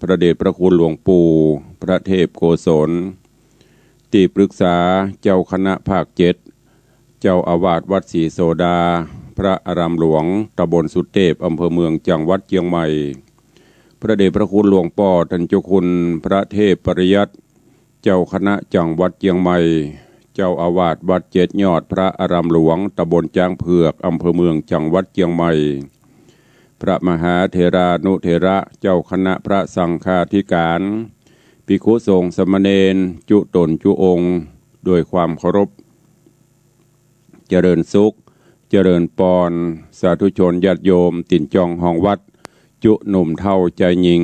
พระเดชพระคุณหลวงปู่พระเทพโกศลที่ปรึกษาเจ้าคณะภาค7เจ้าอาวาสวัดศรีโสดาพระอารามหลวงตำบลสุเทพอำเภอเมืองจังหวัดเชียงใหม่พระเดชพระคุณหลวงพ่อท่านเจ้าคุณพระเทพปริยัติเจ้าคณะจังหวัดเชียงใหม่เจ้าอาวาสวัด7 ยอดพระอารามหลวงตำบลจางเผือกอำเภอเมืองจังหวัดเชียงใหม่พระมหาเถรานุเถระเจ้าคณะพระสังฆาธิการภิกษุสงฆ์สมณเณรจุตนจุองค์ด้วยความเคารพเจริญสุขเจริญปอนสาธุชนญาติโยมติ่นจองห้องวัดจุหนุ่มเท่าใจยิง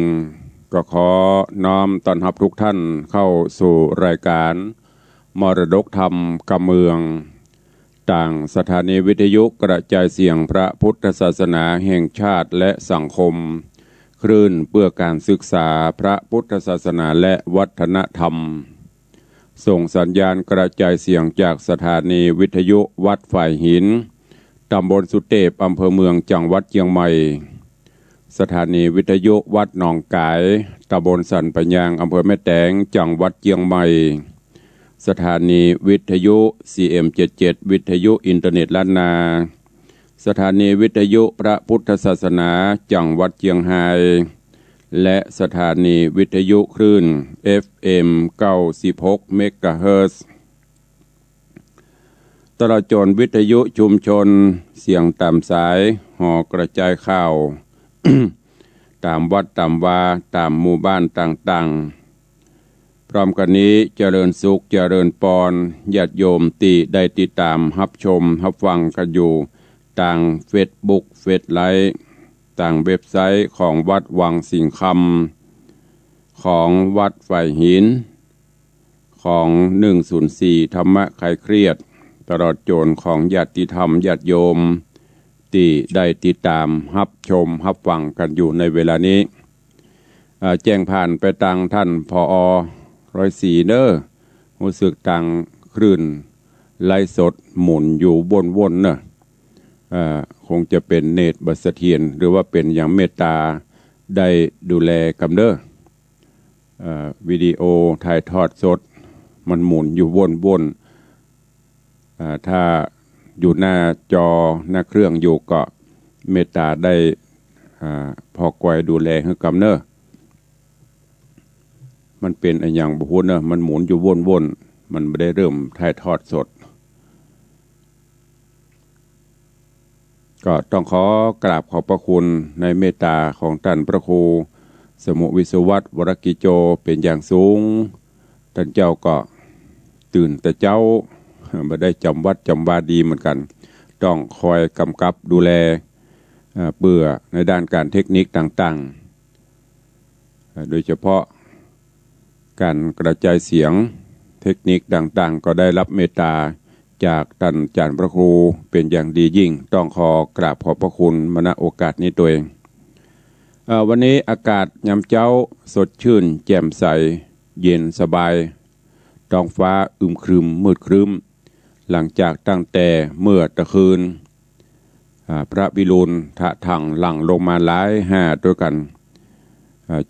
ก็ขอน้อมต้อนรับทุกท่านเข้าสู่รายการมรดกธรรมกำเมืองต่างสถานีวิทยุกระจายเสียงพระพุทธศาสนาแห่งชาติและสังคมคลื่นเพื่อการศึกษาพระพุทธศาสนาและวัฒนธรรมส่งสัญญาณกระจายเสียงจากสถานีวิทยุวัดฝ่ายหินตำบลสุเทพอำเภอเมืองจังหวัดเชียงใหม่สถานีวิทยุวัดหนองกายตำบลสันปะยางอำเภอแม่แตงจังหวัดเชียงใหม่สถานีวิทยุ CM77 วิทยุอินเทอร์เน็ตล้านนาสถานีวิทยุพระพุทธศาสนาจังหวัดเชียงรายและสถานีวิทยุคลื่น FM 96 เมกะเฮิรตซ์ตลอดจนวิทยุชุมชนเสียงตามสายห่อกระจายข่าว ตามวัดตามวาตามหมู่บ้านต่างๆพร้อมกันนี้เจริญสุขเจริญปอนญาติโยมที่ได้ติดตามรับชมรับฟังกันอยู่ต่างเฟซบุ๊กเฟซไลฟ์ต่างเว็บไซต์ของวัดวังสิงห์คำของวัดฝ่ายหินของ104ธรรมะคลายเครียดตลอดจนของญาติธรรมญาติโยมที่ได้ติดตามรับชมรับฟังกันอยู่ในเวลานี้แจ้งผ่านไปทางท่านผอ.104เด้อรู้สึกทางคลื่นไลฟ์สดหมุนอยู่วนๆเนอะคงจะเป็นเนตรบัสเทียนหรือว่าเป็นอย่างเมตตาได้ดูแลกำเด้อวิดีโอถ่ายทอดสดมันหมุนอยู่วนๆถ้าอยู่หน้าจอหน้าเครื่องอยู่ก็เมตตาได้พอกวยดูแลให้กำเนอมันเป็นอย่างบุญเนอะมันหมุนอยู่วนๆมันไม่ได้เริ่มถ่ายทอดสดก็ต้องขอกราบขอบพระคุณในเมตตาของท่านพระครูสมุวิศวัตรวรกิโจเป็นอย่างสูงท่านเจ้าก็ตื่นแต่เจ้าไม่ได้จำวัดจำวาดีเหมือนกันต้องคอยกำกับดูแลเบื่อในด้านการเทคนิคต่างๆโดยเฉพาะการกระจายเสียงเทคนิคต่างๆก็ได้รับเมตตาจากท่านอาจารย์พระครูเป็นอย่างดียิ่งต้องขอกราบขอบพระคุณมาณโอกาสนี้ตัวเองวันนี้อากาศยามเช้าสดชื่นแจ่มใสเย็นสบายท้องฟ้าอึมครึมมืดครึ้มหลังจากตั้งแต่เมื่อตะคืนพระวิรุณทะถังหลั่งลงมาหลาย5ด้วยกัน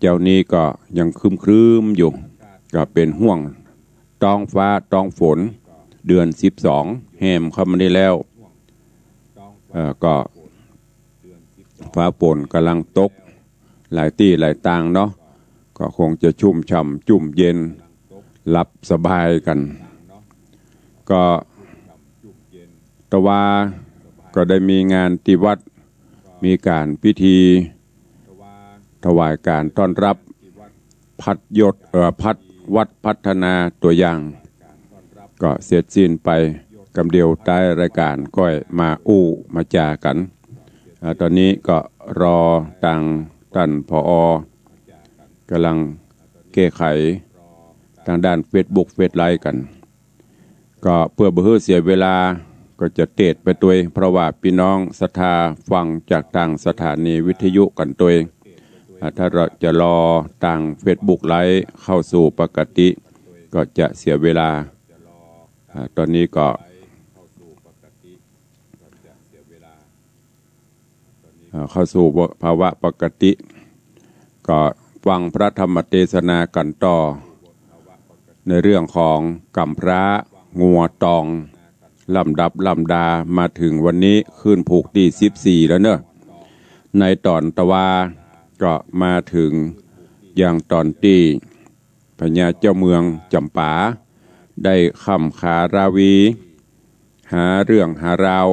เจ้านี้ก็ยังครึมอยู่ก็เป็นห่วงท้องฟ้าท้องฝนเดือน12แหมเข้ามาได้แล้วก็ฟ้าฝนกำลังตกหลายที่หลายต่างเนาะก็คงจะชุ่มฉ่ำจุ่มเย็นหลับสบายกันก็ตะวาก็ได้มีงานที่วัดมีการพิธีถวายการต้อนรับพัดยศพัดวัดพัฒนาตัวอย่างก็เสร็จสิ้นไปกำเดียวใต้รายการก้อยมามาจากันตอนนี้ก็รอทางท่านผอกำลังแก้ไขทางด้านเฟซบุ๊กเฟซไลฟ์กันก็เพื่อบ่ให้เสียเวลาก็จะเทศไปตัวเพราะว่าพี่น้องศรัทธาฟังจากทางสถานีวิทยุกันตัวถ้าเราจะรอทางเฟซบุ๊กไลฟ์เข้าสู่ปกติก็จะเสียเวลาตอนนี้ก็เข้าสู่ภาวะปกติก็ ฟังพระธรรมเทศนากันต่อในเรื่องของกำพร้างัวตองลำดับลำดามาถึงวันนี้ขึ้นผูกที่14แล้วเนอะในตอนตะวาก็มาถึงอย่างตอนที่พญาเจ้าเมืองจำปาได้คำขาราวีหาเรื่องหาราว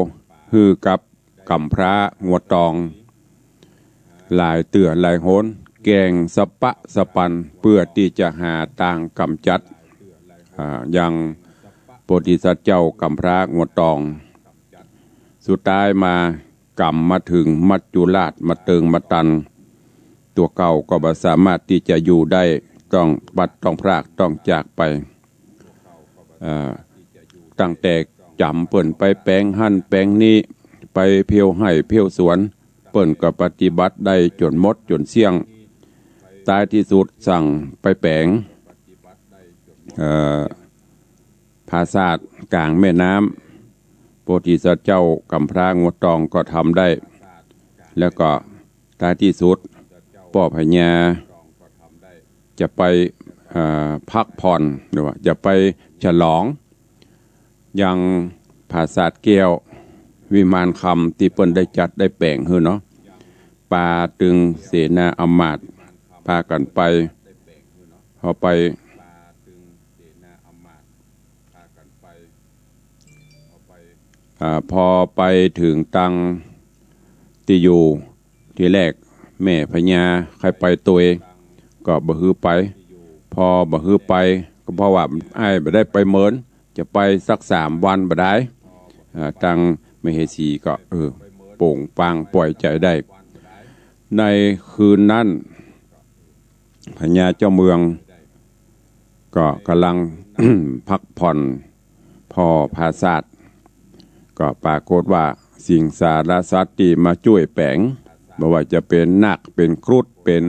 ฮือกับกำพร้างัวตองหลายเตื่อหลายโหนแกงสะปะสะปันเพื่อที่จะหาต่างกำจัดยังโพธิสัตว์เจ้ากำพร้างวดตองสุดท้ายมากำมาถึงมัจจุราชมาเติงมาตันตัวเก่าก็บ่สามารถที่จะอยู่ได้ต้องบัดต้องพรากต้องจากไปตั้งแต่จำเปิ่นไปแปลงหั่นแปลงนี้ไปเพียวไห่เพียวสวนเปิ่นก็ปฏิบัติได้จนหมดจนเสี่ยงตายที่สุดสั่งไปแปลงภาษาทกลางแม่น้ำโพธิสัตว์เจ้ากำพร้างวดตองก็ทำได้แล้วก็ท้ายที่สุดพ่อพญาจะไปพักผ่อนหรือว่าจะไปฉลองยังภาษาทแก้ววิมานคำที่เปิ้นได้จัดได้แปลงเฮือเนาะปาตึงเสนาอมาตย์พากันไปพอไปพอไปถึงตังที่อยู่ที่แรกแม่พญาใครไปตัวเองก็บ่ฮือไปพอบ่ฮือไปก็เพราะว่าไอ้บ่ได้ไปเหมือนจะไปสัก3 วันบ่ได้ตังมเหสีก็โป่งปางปล่อยใจได้ในคืนนั้นพญาเจ้าเมืองก็กำลัง พักผ่อนพอภาษาทก็ปรากฏว่าสิ่งสารสัตว์ที่มาช่วยแปลงไม่ว่าจะเป็นนาคเป็นครุฑเป็น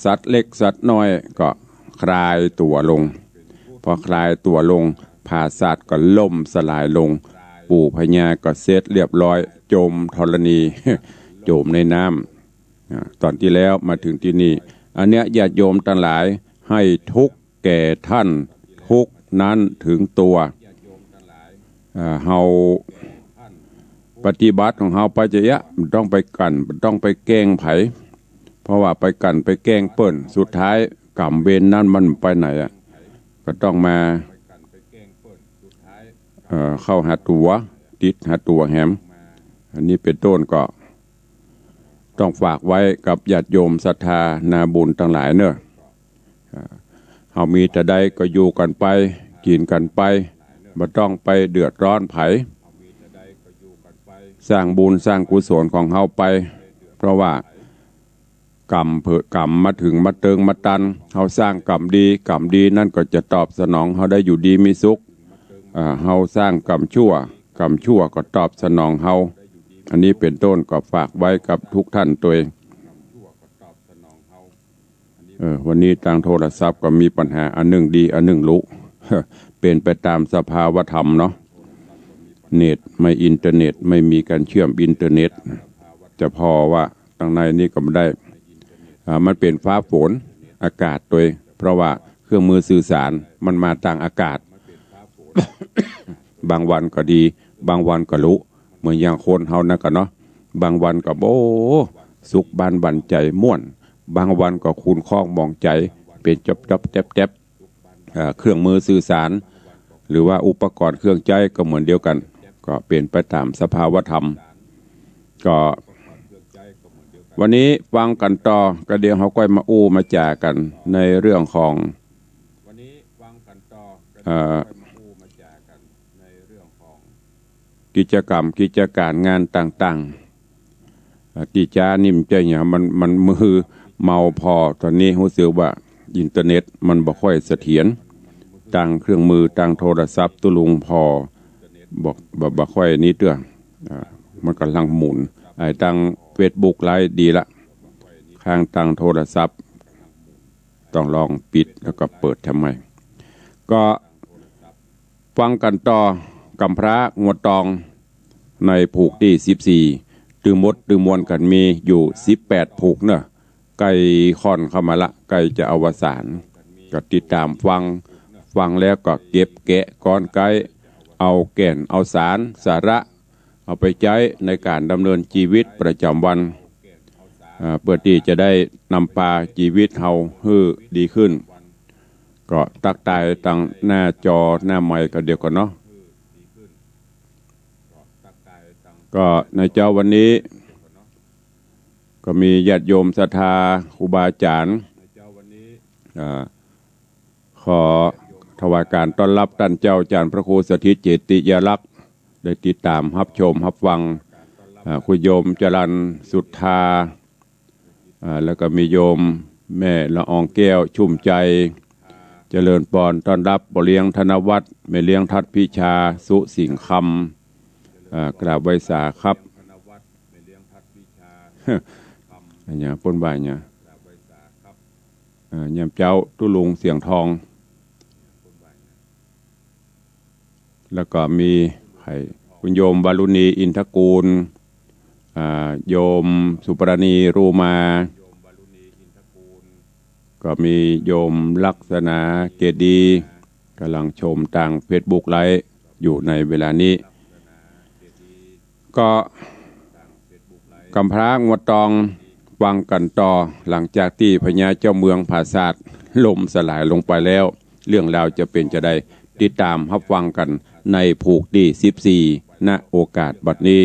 สัตว์เล็กสัตว์น้อยก็คลายตัวลงพอคลายตัวลงภาษาทก็ล่มสลายลงปู่พญาก็เสร็จเรียบร้อยจมธรณี จมในน้ำตอนที่แล้วมาถึงที่นี่อันเนี้ยญาติโยมทั้งหลายให้ทุกข์แก่ท่านทุกข์นั้นถึงตัวเฮาปฏิบัติของเฮาไปจะยะมันต้องไปกันมันต้องไปแกล้งไผเพราะว่าไปกันไปแกล้งเปิ้นสุดท้ายกรรมเวรนั่นมันไปไหนก็ต้องมาเข้าหาตัวติดหาตัวแหมอันนี้เป็นต้นก็ต้องฝากไว้กับญาติโยมศรัทธานาบุญทั้งหลายเนอะเฮามีแต่ใดก็อยู่กันไปกินกันไปบ่ต้องไปเดือดร้อนไผสร้างบุญสร้างกุศลของเฮาไปเพราะว่ากรรมมาถึงมาเติงมาตันเฮาสร้างกรรมดีนั่นก็จะตอบสนองเฮาได้อยู่ดีมีสุขเฮาสร้างกรรมชั่วก็ตอบสนองเฮาอันนี้เป็นต้นก็ฝากไว้กับทุกท่านตัวเองวันนี้ทางโทรศัพท์ก็มีปัญหาอันหนึ่งดีอันหนึ่งรู้ เป็นไปตามสภาวธรรมเนาะเน็ตไม่อินเทอร์เน็ตไม่มีการเชื่อมอินเทอร์เน็ตจะพอว่าทางในนี้ก็ไม่ได้มันเป็นฟ้าฝนอากาศตัวเพราะว่าเครื่องมือสื่อสารมันมาต่างอากาศ บางวันก็ดีบางวันก็รู้เหมือนอย่างคนเฮานะกันเนาะบางวันก็โอ้สุขบานบันใจม่วนบางวันก็คูนคล้องมองใจเป็นจับแจ๊บเครื่องมือสื่อสารหรือว่าอุปกรณ์เครื่องใจก็เหมือนเดียวกันก็เป็นไปตามสภาวธรรมก็วันนี้ฟังกันต่อก็เดี๋ยวเขาก็มาอู้มาจ่ากันในเรื่องของกิจกรรมกิจการงานต่างๆที่จ้านิ่มใจเนี่ยมันมือเมาพอตอนนี้รู้สึกว่าอินเทอร์เน็ตมันบ่ค่อยเสถียรตั้งเครื่องมือตั้งโทรศัพท์ตุลุงพอบอกบ่ค่อยนี้เด้อมันกำลังหมุนไอ้ตั้ง Facebook ไลฟ์ดีละข้างตั้งโทรศัพท์ต้องลองปิดแล้วก็เปิดทำไมก็ฟังกันต่อกำพร้างวดตองในผูกที่14ตือมดตือมวลกันมีอยู่18ผูกเนอะ ไก่ค่อนเข้ามาละไก่จะอวสานก็ติดตามฟังแล้วก็เก็บแกะก้อนไก่เอาแก่นเอาสารสาระเอาไปใช้ในการดำเนินชีวิตประจำวันเพื่อที่จะได้นำพาชีวิตเฮาให้ดีขึ้นก็ตักตายตั้งหน้าจอหน้าไมค์ก็เดียวกันเนาะก็ในเจ้าวันนี้ก็มีญาติโยมศรัทธาครูบาอาจารย์ขอถวายการต้อนรับท่านเจ้าอาจารย์พระครูสถิตเจติยลักษณ์ได้ติดตามรับชมรับฟังคุณโยมจรัญสุทธาแล้วก็มีโยมแม่ละอองแก้วชุ่มใจเจริญปอนต้อนรับบ่เลี้ยงธนวัฒน์แม่เลี้ยงทัดพิชาสุสิงห์คำกราบไว้สาครับอันนี้ปนบ่ายเนี่ยยามเจ้าตุลุงเสียงทองแล้วก็มีคุณโยมบาลุณีอินทกูลโยมสุปรณีรูมาก็มีโยมลักษณะเกดีกำลังชมทางเฟซบุ๊กไลฟ์อยู่ในเวลานี้ก็กำพร้างวดตองฟังกันต่อหลังจากที่พญาเจ้าเมืองผาศาสตร์ล่มสลายลงไปแล้วเรื่องราวจะเป็นจะได้ติดตามรับฟังกันในผูกที่14ณโอกาสบัดนี้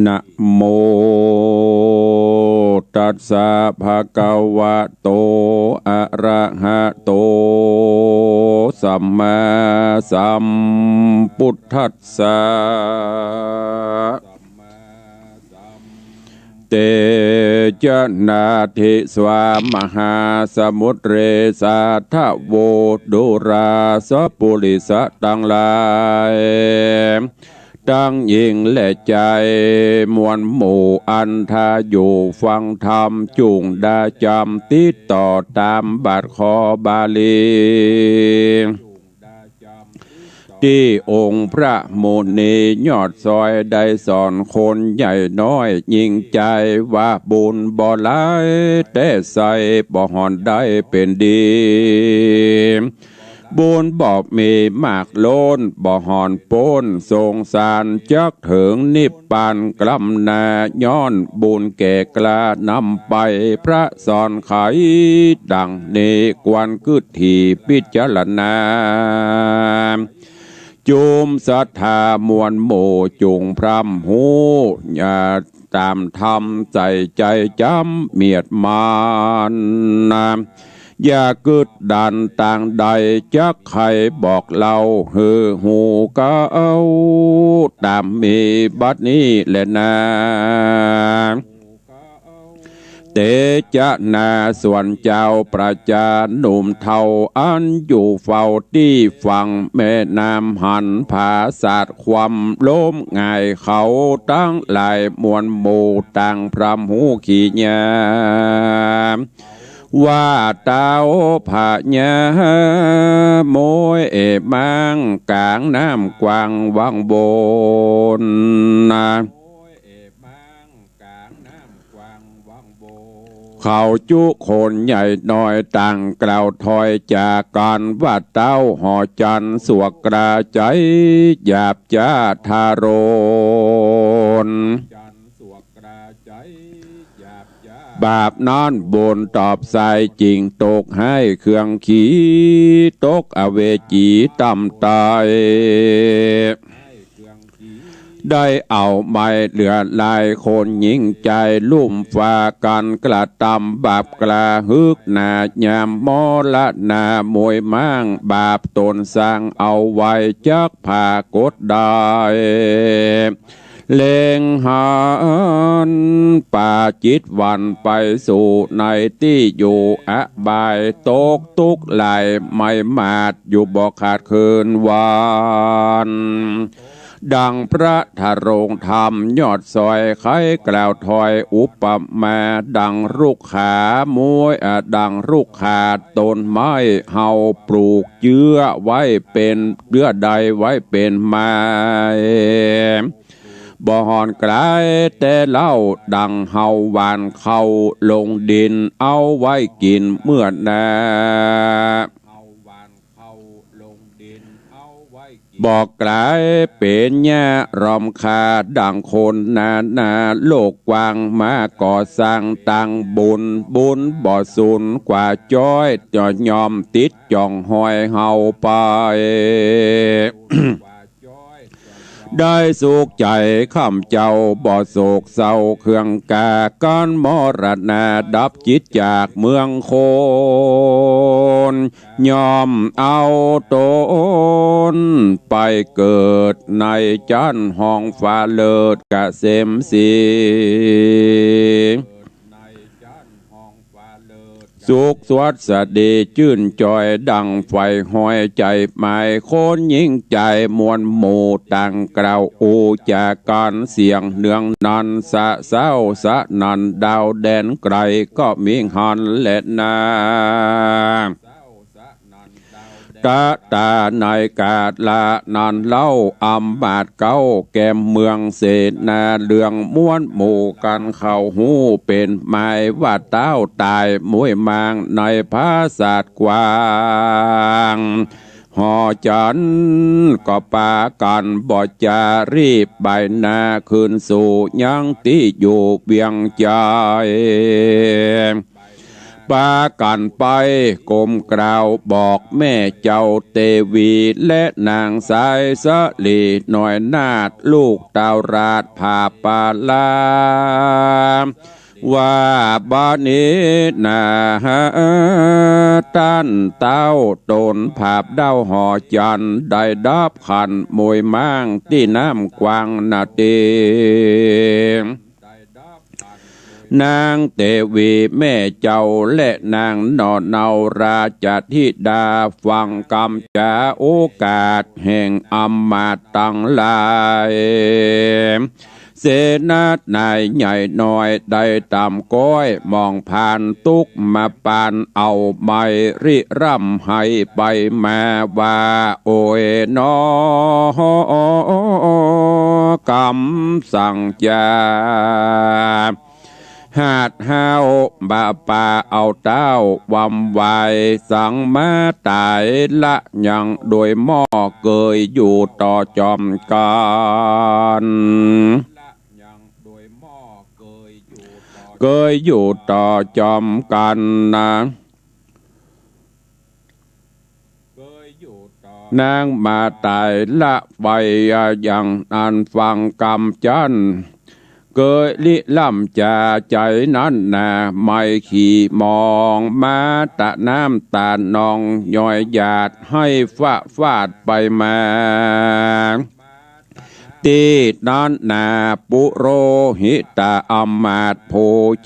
นะโมตัสสะภะคะวะโตอะระหะโตสัมมาสัมพุทธัสสะเตจนาธิสวามหาสมุทรเรสาทะโวดุราสปุริสะตังหลายตั้งยิงและใจมวลหมู่อันทาอยู่ฟังธรรมจุงดาจำติดต่อตามบาทขอบาลีที่องค์พระโมนียอดซอยได้สอนคนใหญ่น้อยยิ่งใจว่าบุญบ่หลายแต่ใส่บ่หอนได้เป็นดีบุญบอกมีมากโลนบ่หอนโป้นทรงสารจักถึงนิพพานกลัมนาย้อนบุญแก่กล้านำไปพระสอนไขดังนี้กวนกึศทีพิจารณาจุมศรัทธามวลโมจุงพรำหูอย่าตามธรรมใจจำเมียดมานอย่าเกิดดันต่างใดจักใครบอกเล่าเฮือหูก็เอาตามมีบัดนี้แหละนาเตจนาส่วนเจ้าประจาหนุ่มเทาอันอยู่เฝ้าที่ฝั่งแม่น้ำหันผาศาสตร์ความล้มง่ายเขาตั้งหลายมวลหมู่ต่างพรำหูขี้ยาว่าเต้าผาญาโมยมังกลางน้ำกวางวังบนเขาจุคนใหญ่น้อยต่างกล่าวถอยจากกันว่าเต้าหอจันสวกกระใจหยาบจ้าทารนบาปนอนบนตอบใส่จริงตกให้เครื่องขี้ตกอเวจีต่ำตายได้เอาไม้เหลือลายคนยิ่งใจลุ่มฟ้ากันกระตำบาปกระฮึกหนายามมอละนามวยมั่งบาปตนสร้างเอาไว้จักผ่ากดได้เลงหันป่าจิตวันไปสู่ในที่อยู่อบายตกทุกไหลไม่มาดอยู่บ่ขาดคืนวันดังพระธโรงธรรมยอดซอยไขกล่าวถอยอุปมาดังลูกขามวยดังลูกขาต้นไม้เฮาปลูกเยื่อไว้เป็นเยื่อใดไว้เป็นไม้ บ่หอนกลายแต่เล่าดังเฮาหวานเข้าลงดินเอาไว้กินเมื่อนาบอกกลายเป็นแย่รอมคาดังคนนาโลกกว้างมาก่อสร้างตั้งบุญบ่สูญกว่าจ้อยจะยอมติดจ่องหอยเฮาไป ได้สุขใจข้ามเจ้าบ่โศกเศร้าเครื่องกาการมรณะดับจิตจากเมืองโคนยอมเอาตนไปเกิดในจันห้องฟ้าเลิศกะเสมสีสุขสวัสดีชื่นจอยดังไฟห้อยใจหมายคนยิ่งใจมวลหมู่ต่างกล่าวอูจากการเสียงเนืองนันสะเศร้าสะนันดาวแดนไกลก็มีหันและนาตาตาในกาดละนันเล่าอำบาดเก้าแก้มเมืองเศษนาเลืองม้วนหมู่กันเข้าหูเป็นหมายว่าเต้าตายมวยมางในภาษาดกว้างหอจันก็ปากันบ่จารีบใบหน้าคืนสู่ยังที่อยู่เบียงใจปากันไปกลมกล่าวบอกแม่เจ้าเตวีและนางสายสะลีหน่อยนาดลูกเต่าราดผ่าปาลาว่าบ้านนี้นาต้านเต้าตนภาพเด้าหอจันได้ดับขันมวยมั่งที่น้ำกวางนาตีนางเตวีแม่เจ้าและนางนอนเนาราชธิดาฟังกำจาโอกาสแห่งอำมาตย์ตั้งหลายเสนาดนายใหญ่น้อยได้ตามก้อยมองผ่านตุกมาปานเอาไม้ริร่ำให้ไปมาว่าโอยนอกำสั่งจาหาดห้าวบาปาเอาเต้าวำไวสังมาตายละยังโดยหม้อเกยอยู่ต่อจอมกันเกยอยู่ต่อจอมกันนะนางมาตายละไปยังอันฟังกำจันเกยลิล่ำจาใจนั้นนาไม่ขี่มองมาตะน้ำตาหนองย่อยหยาดให้ฟาดไปมาตีนั้นนาปุโรหิตาอำมาตย์โพ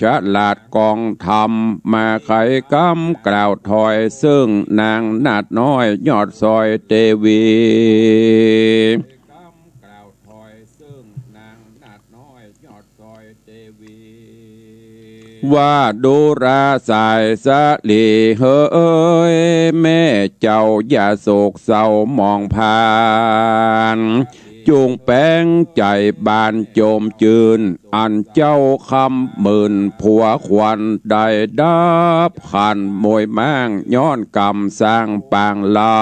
ชลาดกองธรรมมาไขกำกล่าวถอยซึ่งนางนาดน้อยยอดซอยเตวีว่าดูราสายสะลีเฮ้ยแม่เจ้าอย่าโศกเศร้ามองผ่านจูงแป้งใจบานโจมจืนอันเจ้าคำหมื่นผัวควันได้ดับขันมวยแมงย้อนกำสร้างปางลา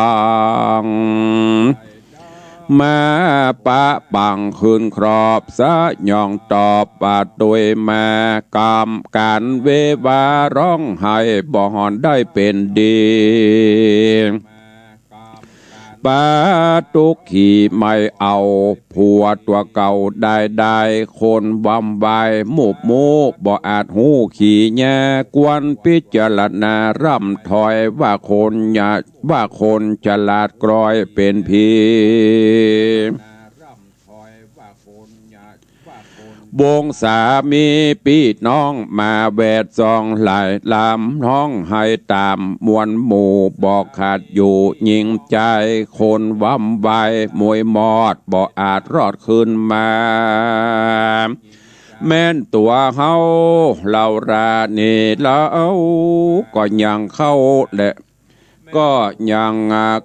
งมาปะปังคืนครอบสะย่องตอบปาตุยมากำการเววาร้องไห้บ่หอนได้เป็นดีปาตุกขี่ไม่เอาผัวตัวเก่าได้คนบำบายมุบมูบ่อาจหูขี่แย่กวนพิจารณาร่ำถอยว่าคนฉลาดกรอยเป็นพีวงสามีพี่น้องมาแวดซองหลายลำน้องให้ตามมวลหมู่บอกขาดอยู่ยิงใจคนว่ำไวมวยมอดบอกอาจรอดขึ้นมาแม่นตัวเฮาเรารานี่แล้วก็ยังเข้าและ ก็ยัง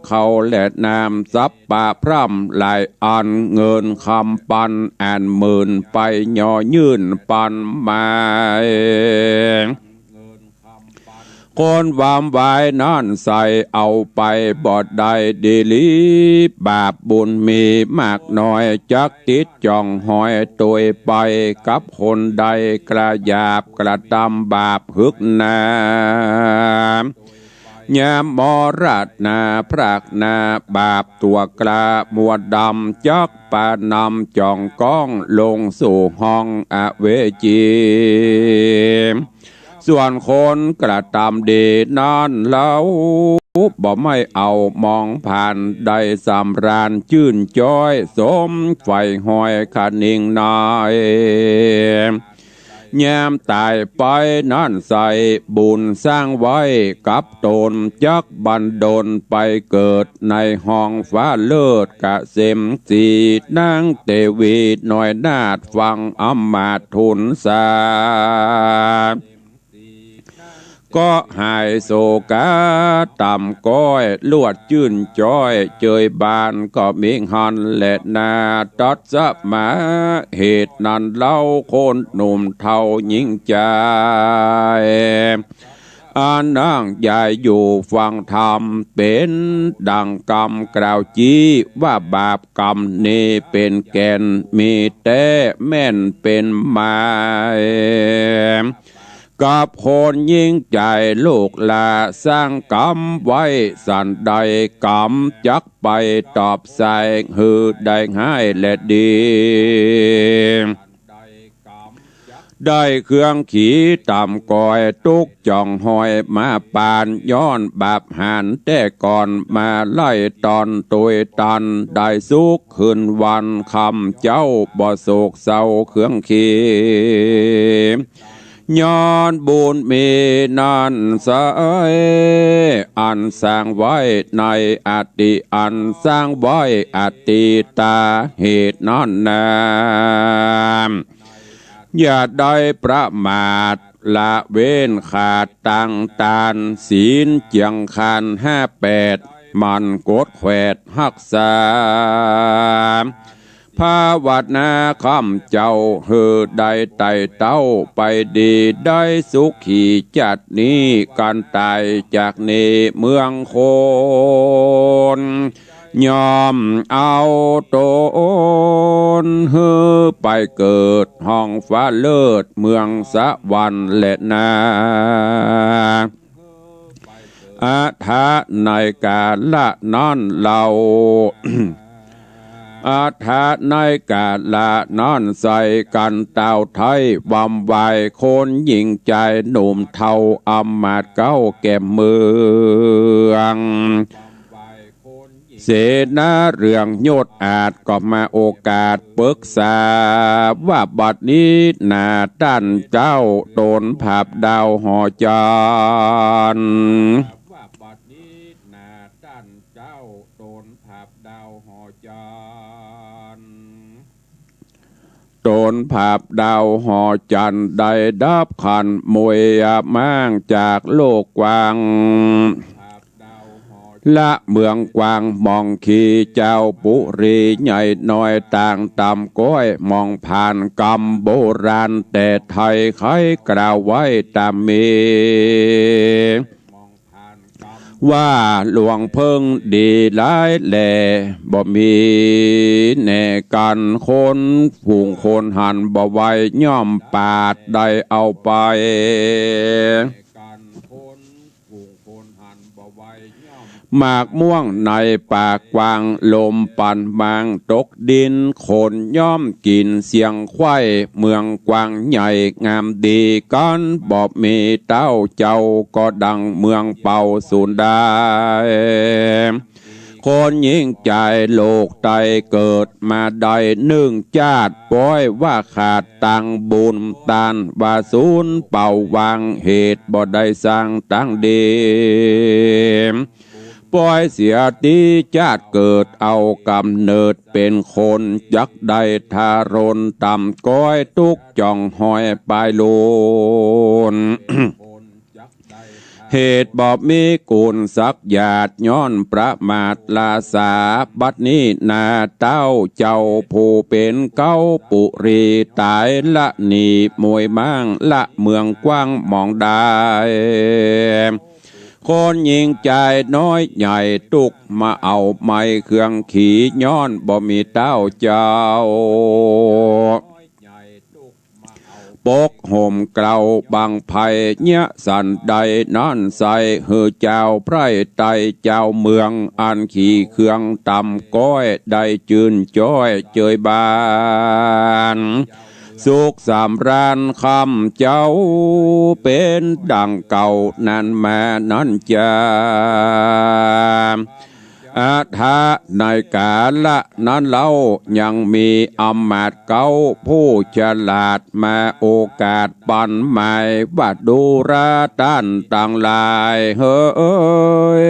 เขาและนามซับป่าพร่ำหลายอันเงินคำปันแอนหมื่นไปย่อยื่นปันมาคนวามไว้นั่นใส่เอาไปบอดใดดีลีบาปบุญมีมากน้อยจักติดจ่องหอยตัวไปกับคนใดกระยาบกระทำบาปหึกนายามมรัตนาพรากนาบาปตัวกลามัวดำจักปานำจ่องก้องลงสู่ห้องอเวจีส่วนคนกระทำดีนั้นแล้วบ่ไม่เอามองผ่านได้สำราญชื่นจ้อยสมไฟหอยขานิ่งนายแย้มตายไปนั่นใส่บุญสร้างไว้กับตนจักบันดลไปเกิดในห้องฟ้าเลิศกะเสมสีนางเตวีหน่อยนาดฟังอำมาตย์ทุนสาก็หายโศกาต่ำก้อยลวดจื่นจ้อยเจยบานก็มิงหันและนาตัดสมาเหตุนั้นเล่าคนหนุ่มเท่าหญิงใจอานั่งยายอยู่ฟังธรรมเป็นดังกรรมกล่าวจี้ว่าบาปกรรมนี้เป็นแก่นมีแต่แม่นเป็นไม้กับคนยิ่งใจลูกลาสร้างกรรมไว้สันใดกรรมจักไปตอบใส่หือได้ง่ายและดีได้เครื่องขี่ต่ำก่อยตุกจ่องหอยมาปานย้อนบาปหันแต่ก่อนมาไล่ตอนตุยตันได้สุขคืนวันคำเจ้าบ่โศกเศร้าเครื่องขี่ย้อนบุญมีนันสายอันสร้างไว้ในอดีตอันสร้างไว้อดีตาเหตุนั้นนาอย่าได้ประมาทละเว้นขาดตังตานศีลเจียงคาน58มันกดแขวดหักษาภาวนาคำเจ้าเฮือได้ไต่เต้าไปดีได้สุขีจัดนี้การตายจากนี้เมืองโคนยอมเอาตนเฮือไปเกิดห้องฟ้าเลิศเมืองสวรรค์และนาอาทะในกาละนั้นเรา อาทาในกาละนอนใส่กันเต่าไทยวำวายคนหญิงใจหนุ่มเทาอำมาตย์เก้าแก่เมืองเสนาเรื่องโยดอาจก็มาโอกาสปรึกษาว่าบัดนี้หน้าด้านเจ้าโดนภาพดาวหอจานโดนภาพดาวหอจันได้ดับขันมวยมั่งจากโลกกว้างละเมืองกวางมองขีเจ้าปุรีใหญ่น้อยต่างต่ำก้อยมองผ่านกรรมโบราณแต่ไทยใครกล่าวไว้ตามมีว่าหลวงเพิ่งดีหลายแหล่บ่มีแน่กันคนฝูงคนหันบ่ไว้ย่อมปาดได้เอาไปหมากม่วงในปากกวางลมปั่นบางตกดินคนย่อมกินเสียงไข่เมืองกวางใหญ่งามดีกันบ่มีเต้าเจ้าก็ดังเมืองเป่าสูนได้คนยิ่งใจโลกไตเกิดมาได้หนึ่งชาติปล่อยว่าขาดตังบุญตานว่าสูนเป่าวางเหตุบ่ได้สร้างตั้งดีปล่อยเสียตีชาติเกิดเอากำเนิดเป็นคนยักได้ทารนต่ำก้อยตุกจ่องหอยปลายโลน เหตุบอบมีกุลสักหยาดย้อนประมาทลาสาบัดนี้นาเต้าเจ้าผู้เป็นเก้าปุรีตายละหนีมวยมั่งละเมืองกว้างมองได้คนยิงใจน้อยใหญ่ตุกมาเอาไม้เครื่องขี่ย้อนบ่มีเต้าเจ้าปกห่มเกลาบางไผ่เนี้ยสันใดนั่นใส่เฮือเจ้าไพร่ไตเจ้าเมืองอันขี่เครื่องตำก้อยได้จืนจ้อยเจยบานสุขสามรานคำเจ้าเป็นดังเก่านั่นแม่นั่นจาอาทาในกาละนั้นเล่ายังมีอำมาตย์เก่าผู้ฉลาดมาโอกาสปันหมายว่าดูราด้านต่างลายเฮ้ย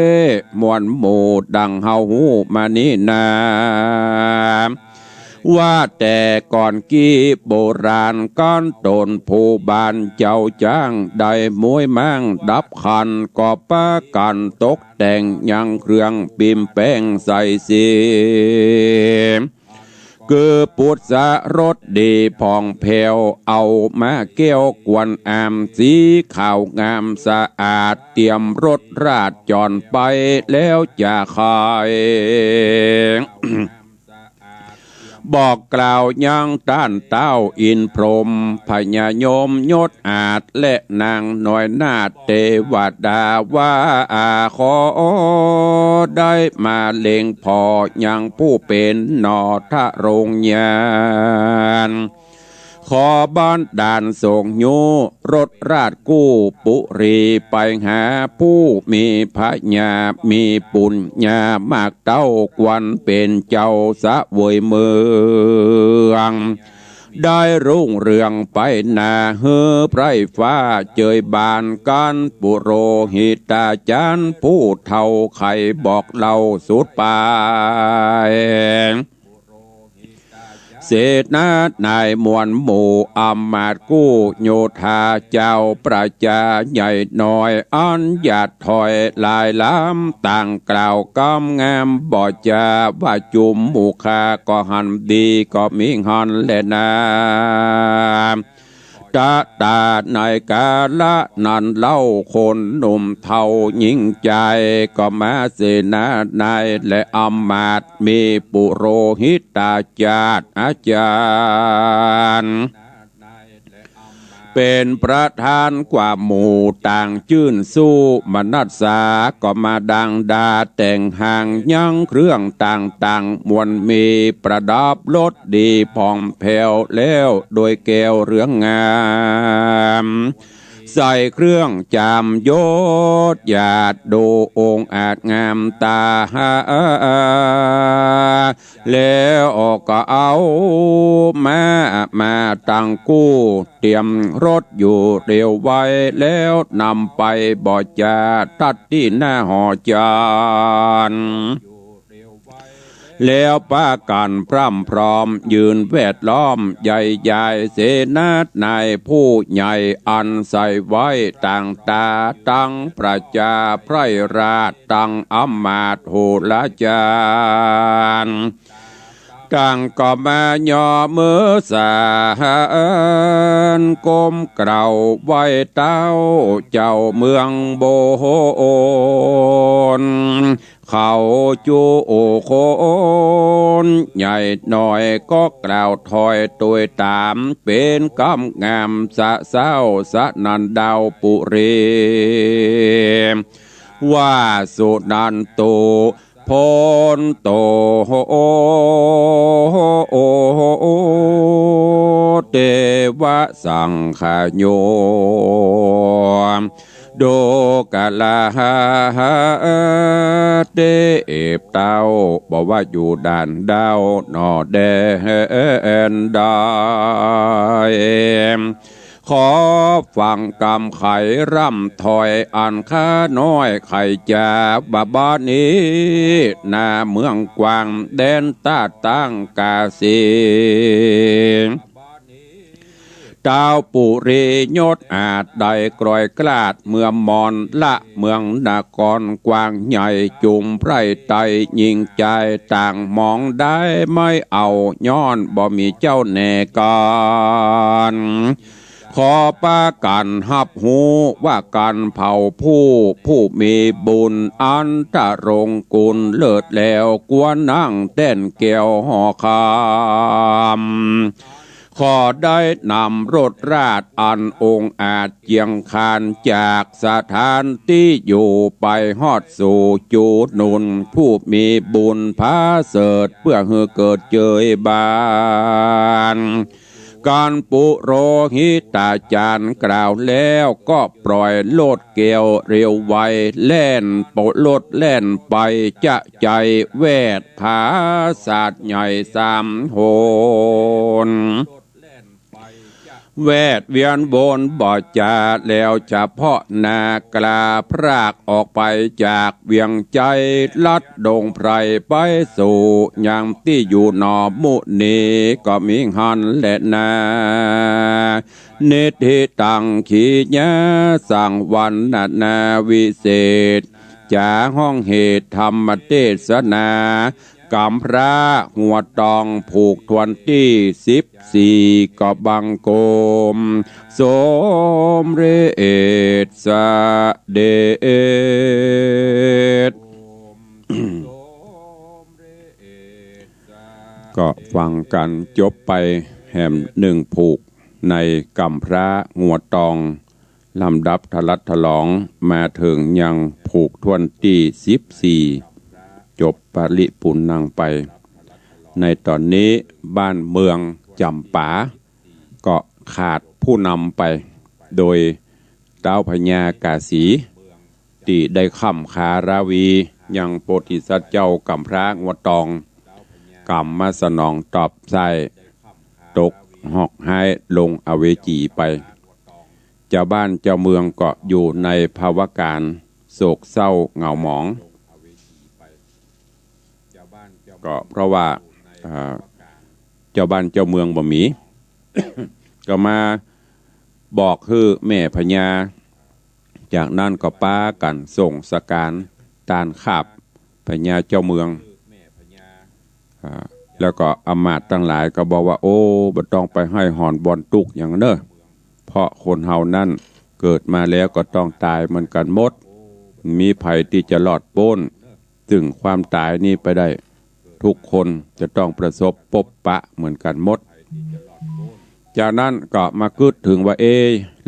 มวลหมู่ดังเฮาหูมานี่นาว่าแต่ก่อนกี้โบราณก้อนตนผู้บานเจ้าจ้างได้มวยมั่งดับขันก็ป้ากันตกแต่งยังเครื่องปิมแป้งใส่สีคือปุษรสดีพองเพวเอามาเกี้ยวกวนอามสีขาวงามสะอาดเตรียมรถราดจอนไปแล้วจะขายบอกกล่าวยังต้านเต้าอินพรหมพญายมยศอาจและนางน้อยนาถเทวดาว่าขอได้มาเล็งพอยังผู้เป็นนอทะโรงญาณขอบ้านด่านส่งโยรถราชกู้ปุรีไปหาผู้มีพระญามีปุญญามากเต้ากวนเป็นเจ้าสะเวยเมืองได้รุ่งเรืองไปนาเฮือไพรฟ้าเจยบานกันปุโรหิตาจารย์ผู้เท่าไขบอกเล่าสุดไปเศษนานายมวลหมู่อำมาตย์กู้โยธาเจ้าประจาใหญ่น้อยอันหยาดถอยลายล้ำต่างกล่าวกำงามบ่จาว่าจุมหมู่คาก็หันดีก็มีหันและนาตาตาในกาละนันเล่าคนหนุ่มเท่าหญิงใจก็มาเสนาในและอำมาตย์มีปุโรหิตาจารย์อาจารย์เป็นประธานกว่าหมู่ต่างชื่นสู้มนัสสาก็มาดังดาแต่งห่างยังเครื่องต่างมวลมีประดับรถดีผ่องแผ้วแล้วโดยแก้วเรืองงามใส่เครื่องจามยศหยาดดูองค์อาจงามตาแล้วก็เอามาตั้งกู้เตรียมรถอยู่เร็วไว้แล้วนำไปบ่อจาตัดที่หน้าหอจานแล้วป้ากันพร่ำพร้อมยืนแวดล้อมใหญ่ใหญ่เสนาในผู้ใหญ่อันใส่ไว้ต่างตาตั้งประจาไพรราชตั้งอำมาตย์โหราจารย์ตั้งก็มาย่อมือสานก้มเกล่าวไหว้เต้าเจ้าเมืองโบนเขาจูโอโคนใหญ่หน่อยก็กล่าวถอยตัวตามเป็นกำงามสะเศร้าสะนันดาวปุรีว่าสุนันโตพนโตเทวะสังขโยโดกาลาเตบเต้าบอกว่าอยู่ด่านดาวนอแดนได้ขอฟังกำไขร่ำถอยอันข้าน้อยไข่จาบ้านนี้นาเมืองกวางแดนตาตั้งกาสีต ดาวปุรียศอาจได้กรอยกลาดเมืองมอนละเมืองนครกว้างใหญ่จุมไพรไตยิงใจต่างมองได้ไม่เอาย้อนบ่มีเจ้าแน่กันขอประกันหับหูว่าการเผาผู้มีบุญอันตะรงกุลเลิศแล้วกวนนั่งเต้นเกี่ยวหอคำขอได้นำรถราชอันองค์อาจเจียงคานจากสถานที่อยู่ไปฮอดสู่จูดนุนผู้มีบุญพาเสดเพื่อให้เกิดเจยบานการปุโรหิตาจารย์กล่าวแล้วก็ปล่อยโลดเกลียวเร็วไวแล่นโปโลดแล่นไปจะใจแวดผาศาสตร์ใหญ่สามโหนแวดเวียนบนบ่อจาแล้วเฉพาะนากลาพรากออกไปจากเวียงใจลัดดงไพรไปสู่ยังที่อยู่นอมุนีก็มีหันและนาเนติตังขีญาสั่งวันนาวิเศษจากห้องเหตุธรรมเทศนากำพระหัวตองผูกทวนที่14ก็บังโกมสมเรศสเดช ก็ฟังกันจบไปแห่มหนึ่งผูกในกำพระหัวตองลำดับทลัดทลองมาถึงยังผูกทวนที่14จบปริปุณนังไปในตอนนี้บ้านเมืองจำปาก็ขาดผู้นำไปโดยเต้าพญากาสีที่ได้ค้ำขาราวียังโพธิสัตว์เจ้ากำพระงัวตองกำมาสนองตอบใส่ตกหอกหายลงอเวจีไปเจ้าบ้านเจ้าเมืองก็อยู่ในภาวะการโศกเศร้าเหงาหมองก็เพราะว่าเจ้าบ้านเจ้าเมืองบ่มี ก็มาบอกคือแม่พญาจากนั้นก็ป้ากันส่งสการตานขาบพญาเจ้าเมืองแล้วก็อำมาตย์ทั้งหลายก็บอกว่าโอ้บ่ต้องไปให้หอนบอนตุกอย่างเน้อเพราะคนเฮานั่นเกิดมาแล้วก็ต้องตายเหมือนกันหมดมีภัยที่จะรอดพ้นถึงความตายนี้ไปได้ทุกคนจะต้องประสบพบปะเหมือนกันหมดจากนั้นก็มาคิดถึงว่า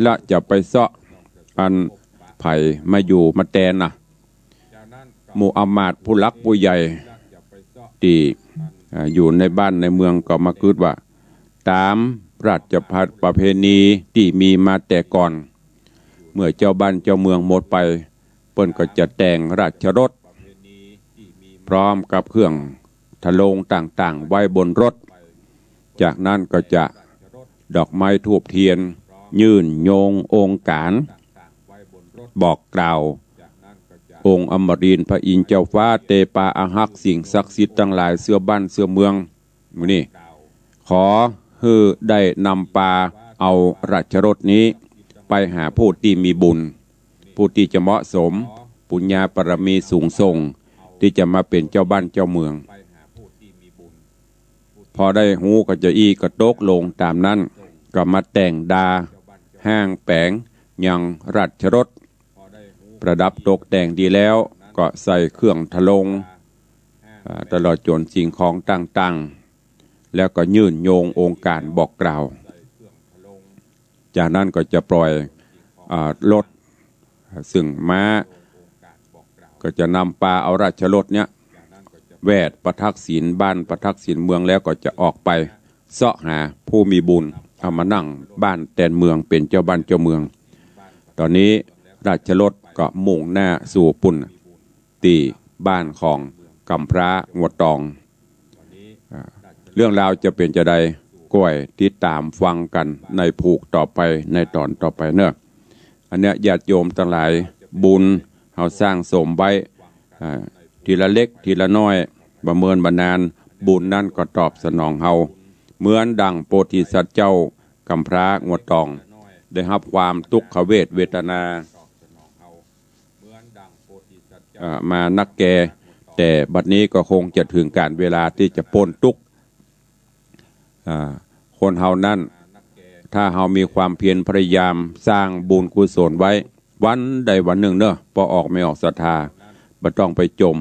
ละจะไปเสาะอันไผ่มาอยู่มาแตนนะหมู่อำมาตย์ผู้หลักผู้ใหญ่ที่อยู่ในบ้านในเมืองก็มาคิดว่าตามราชพัฒประเพณีที่มีมาแต่ก่อนเมื่อเจ้าบ้านเจ้าเมืองหมดไปเปิ้นก็จะแต่งราชรถพร้อมกับเครื่องทะโลงต่างๆไว้บนรถจากนั้นก็จะดอกไม้ธูปเทียนยื่นโยงองค์การบอกกล่าวองค์อมรินทร์พระอินทร์เจ้าฟ้าเตปาอาหักสิ่งศักดิ์สิทธิ์ทั้งหลายเสื้อบ้านเสื้อเมืองมื้อนี้ขอให้ได้นำปาเอาราชรถนี้ไปหาผู้ที่มีบุญผู้ที่จะเหมาะสมปุญญาปรมีสูงส่งที่จะมาเป็นเจ้าบ้านเจ้าเมืองพอได้หูก็จะอี้ก็ตกลงตามนั้นก็มาแต่งดาห้างแปงยังราชรถประดับตกแต่งดีแล้วก็ใส่เครื่องทะลงตลอดจนสิ่งของต่างๆแล้วก็ยื่นโยงองค์การบอกกล่าวจากนั้นก็จะปล่อยรถซึ่งม้าก็จะนำปาเอาราชรถเนี้ยแวดประทักษิณบ้านประทักษิณเมืองแล้วก็จะออกไปเสาะหาผู้มีบุญเอามานั่งบ้านแตนเมืองเป็นเจ้าบ้านเจ้าเมืองตอนนี้ราชรถก็มุ่งหน้าสู่ปุ่นตีบ้านของกำพร้างัวตองเรื่องราวจะเป็นจะใดก้อยติดตามฟังกันในผูกต่อไปในตอนต่อไปเนอะอันเนี้ยญาติโยมทั้งหลายบุญเขาสร้างสมไว้ทีละเล็กทีละน้อยประเมินบรรนานบุญนั่นก็ตอบสนองเฮาเหมือนดังโพธิสัตว์เจ้า กำพร้างวดตองได้รับความทุกขเวทเวทนามานักแก่แต่บัดนี้ก็คงจะถึงการเวลาที่จะพ้นทุกข์คนเฮานั้นถ้าเฮามีความเพียรพยายามสร้างบุญกุศลไว้วันใดวันหนึ่งเนอะพอออกไม่ออกศรัทธาบ่ต้องไปจม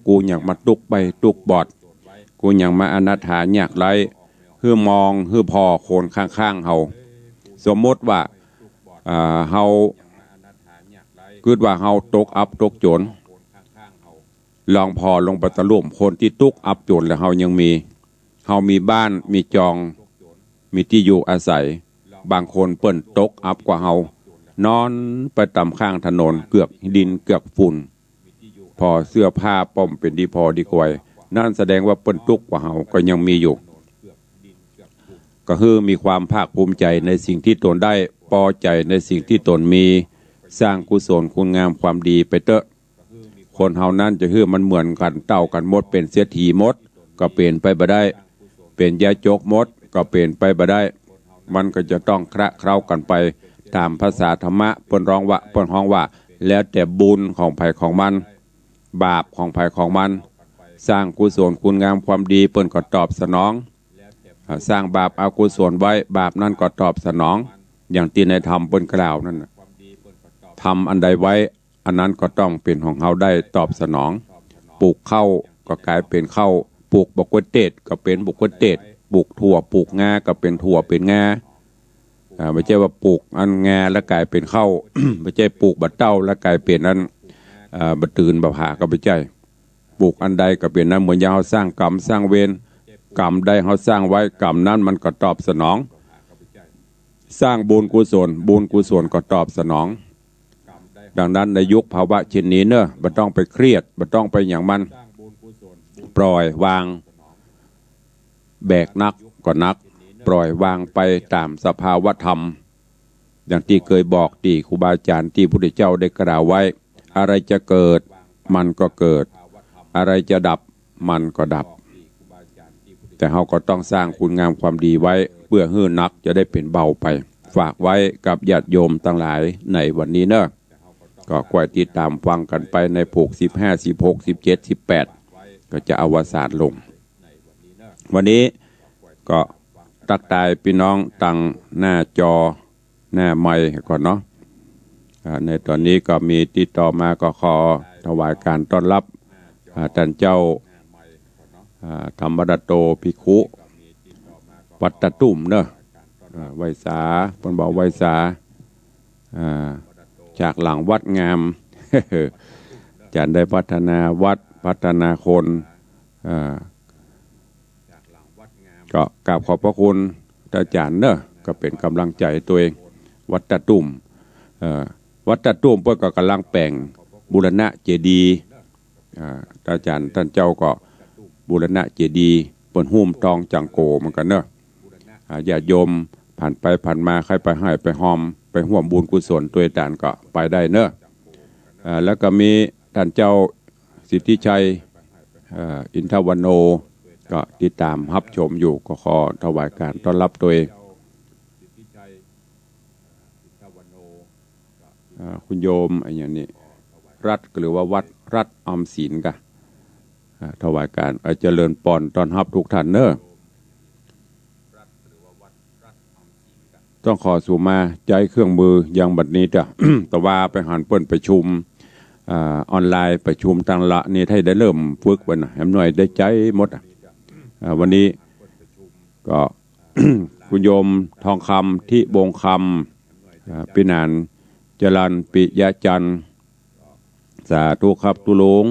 กูอยากมาตุกไปตุกบอดกูอยากมาอนาถาอยากไรคือมองคือพอคนข้างๆเฮาสมมติว่าเฮาคิดว่าเฮาตกอับตกจนลองพอลงไปตะลุ่มคนที่ตุกอับจนแล้วเฮายังมีเฮามีบ้านมีจองมีที่อยู่อาศัยบางคนเปิ้นตกอับกว่าเฮานอนไปตามข้างถนนเกือกดินเกือกฝุ่นพอเสื้อผ้าป้อมเป็นดีพอดีกวยนั่นแสดงว่าเปิ้นตุกกว่าเฮาก็ยังมีอยู่ก็คือมีความภาคภูมิใจในสิ่งที่ตนได้พอใจในสิ่งที่ตนมีสร้างกุศลคุณงามความดีไปเตอะคนเฮานั้นจะคือมันเหมือนกันเต่ากันหมดเป็นเสียทีหมดก็เปลี่ยนไปบ่ได้เป็นยาจกหมดก็เปลี่ยนไปบ่ได้มันก็จะต้องคระเคล้ากันไปตามภาษาธรรมะเปิ้นร้องว่าแล้วแต่บุญของไผของมันบาปของไผของมันสร้างกุศลคุณงามความดีเปิ้นก็ตอบสนองสร้างบาปอกุศลไว้บาปนั่นก็ตอบสนองอย่างที่ในธรรมเปิ้นกล่าวนั่นทำอันใดไว้อันนั้นก็ต้องเป็นของเฮาได้ตอบสนองปลูกข้าวก็กลายเป็นข้าวปลูกบกเตดก็เป็นบกเตดปลูกถั่วปลูกงาก็เป็นถั่วเป็นงาไม่ใช่ว่าปลูกอันงาแล้วกลายเป็นข้าว ไม่ใช่ปลูกบัดเต้าแล้วกลายเป็นอันบัดตื่นบัดหาก็ไม่ใช่ปลูกอันใดก็เป็นนั้นเหมือนยาวสร้างกรรมสร้างเวรกรรมใดเขาสร้างไว้กรรมนั้นมันก็ตอบสนองสร้างบุญกุศลบุญกุศลก็ตอบสนองดังนั้นในยุคภาวะเช่นนี้เนอะไม่ต้องไปเครียดไม่ต้องไปอย่างมันปล่อยวางแบกนักก็นักปล่อยวางไปตามสภาวะธรรมอย่างที่เคยบอกที่ครูบาอาจารย์ที่พระพุทธเจ้าได้กล่าวไว้อะไรจะเกิดมันก็เกิดอะไรจะดับมันก็ดับแต่เราก็ต้องสร้างคุณงามความดีไว้เพื่อให้นักจะได้เป็นเบาไปฝากไว้กับญาติโยมทั้งหลายในวันนี้เนอะก็คอยติดตามฟังกันไปในผูก15 16 17 18ก็จะอวสานลงวันนี้ก็ตักตายพี่น้องตั้งหน้าจอหน้าไมค์ก่อนเนาะในตอนนี้ก็มีติดต่อมาก็ขอถวายการต้อนรับท่านเจ้าธรรมรัตโตภิกขุวัดตะตุ่มเนอะไวสาเพิ่นบอกไวสาจากหลังวัดงาม จะได้พัฒนาวัดพัฒนาคนก็กราบขอบพระคุณอาจารย์เนอะก็เป็นกำลังใจตัวเองวัดตะตุ่มวัดตะตุ่มเพื่อก็กำลังแปลงบูรณะเจดีย์อาจารย์ท่านเจ้าก็บูรณะเจดีย์เปิ้นหุ้มตองจังโกเหมือนกันเนอะญาติโยมผ่านไปผ่านมาใครไปให้ไปหอมไปห่วมบุญกุศลตัวอาจารย์ก็ไปได้เนอะแล้วก็มีท่านเจ้าสิทธิชัยอินทวโนก็ติดตามรับชมอยู่ก็ขอถวายการต้อนรับตัวเองคุณโยมอย่างนี้รัฐหรือว่าวัดรัฐออมสินกะถวายการเจริญปอนต้อนรับทุกท่านเนอะต้องขอสู่มาใจเครื่องมืออย่างบัดนี้จ้ะ แต่ว่าไปหันเปิ้นประชุมออนไลน์ประชุมทางละนี่ให้ได้เริ่มฝึกวันแหมหน่อยได้ใจหมดวันนี้ก็ คุณโยมทองคำที่บงคำปินานจรัญปิยะจันทร์สาธุครับตุลง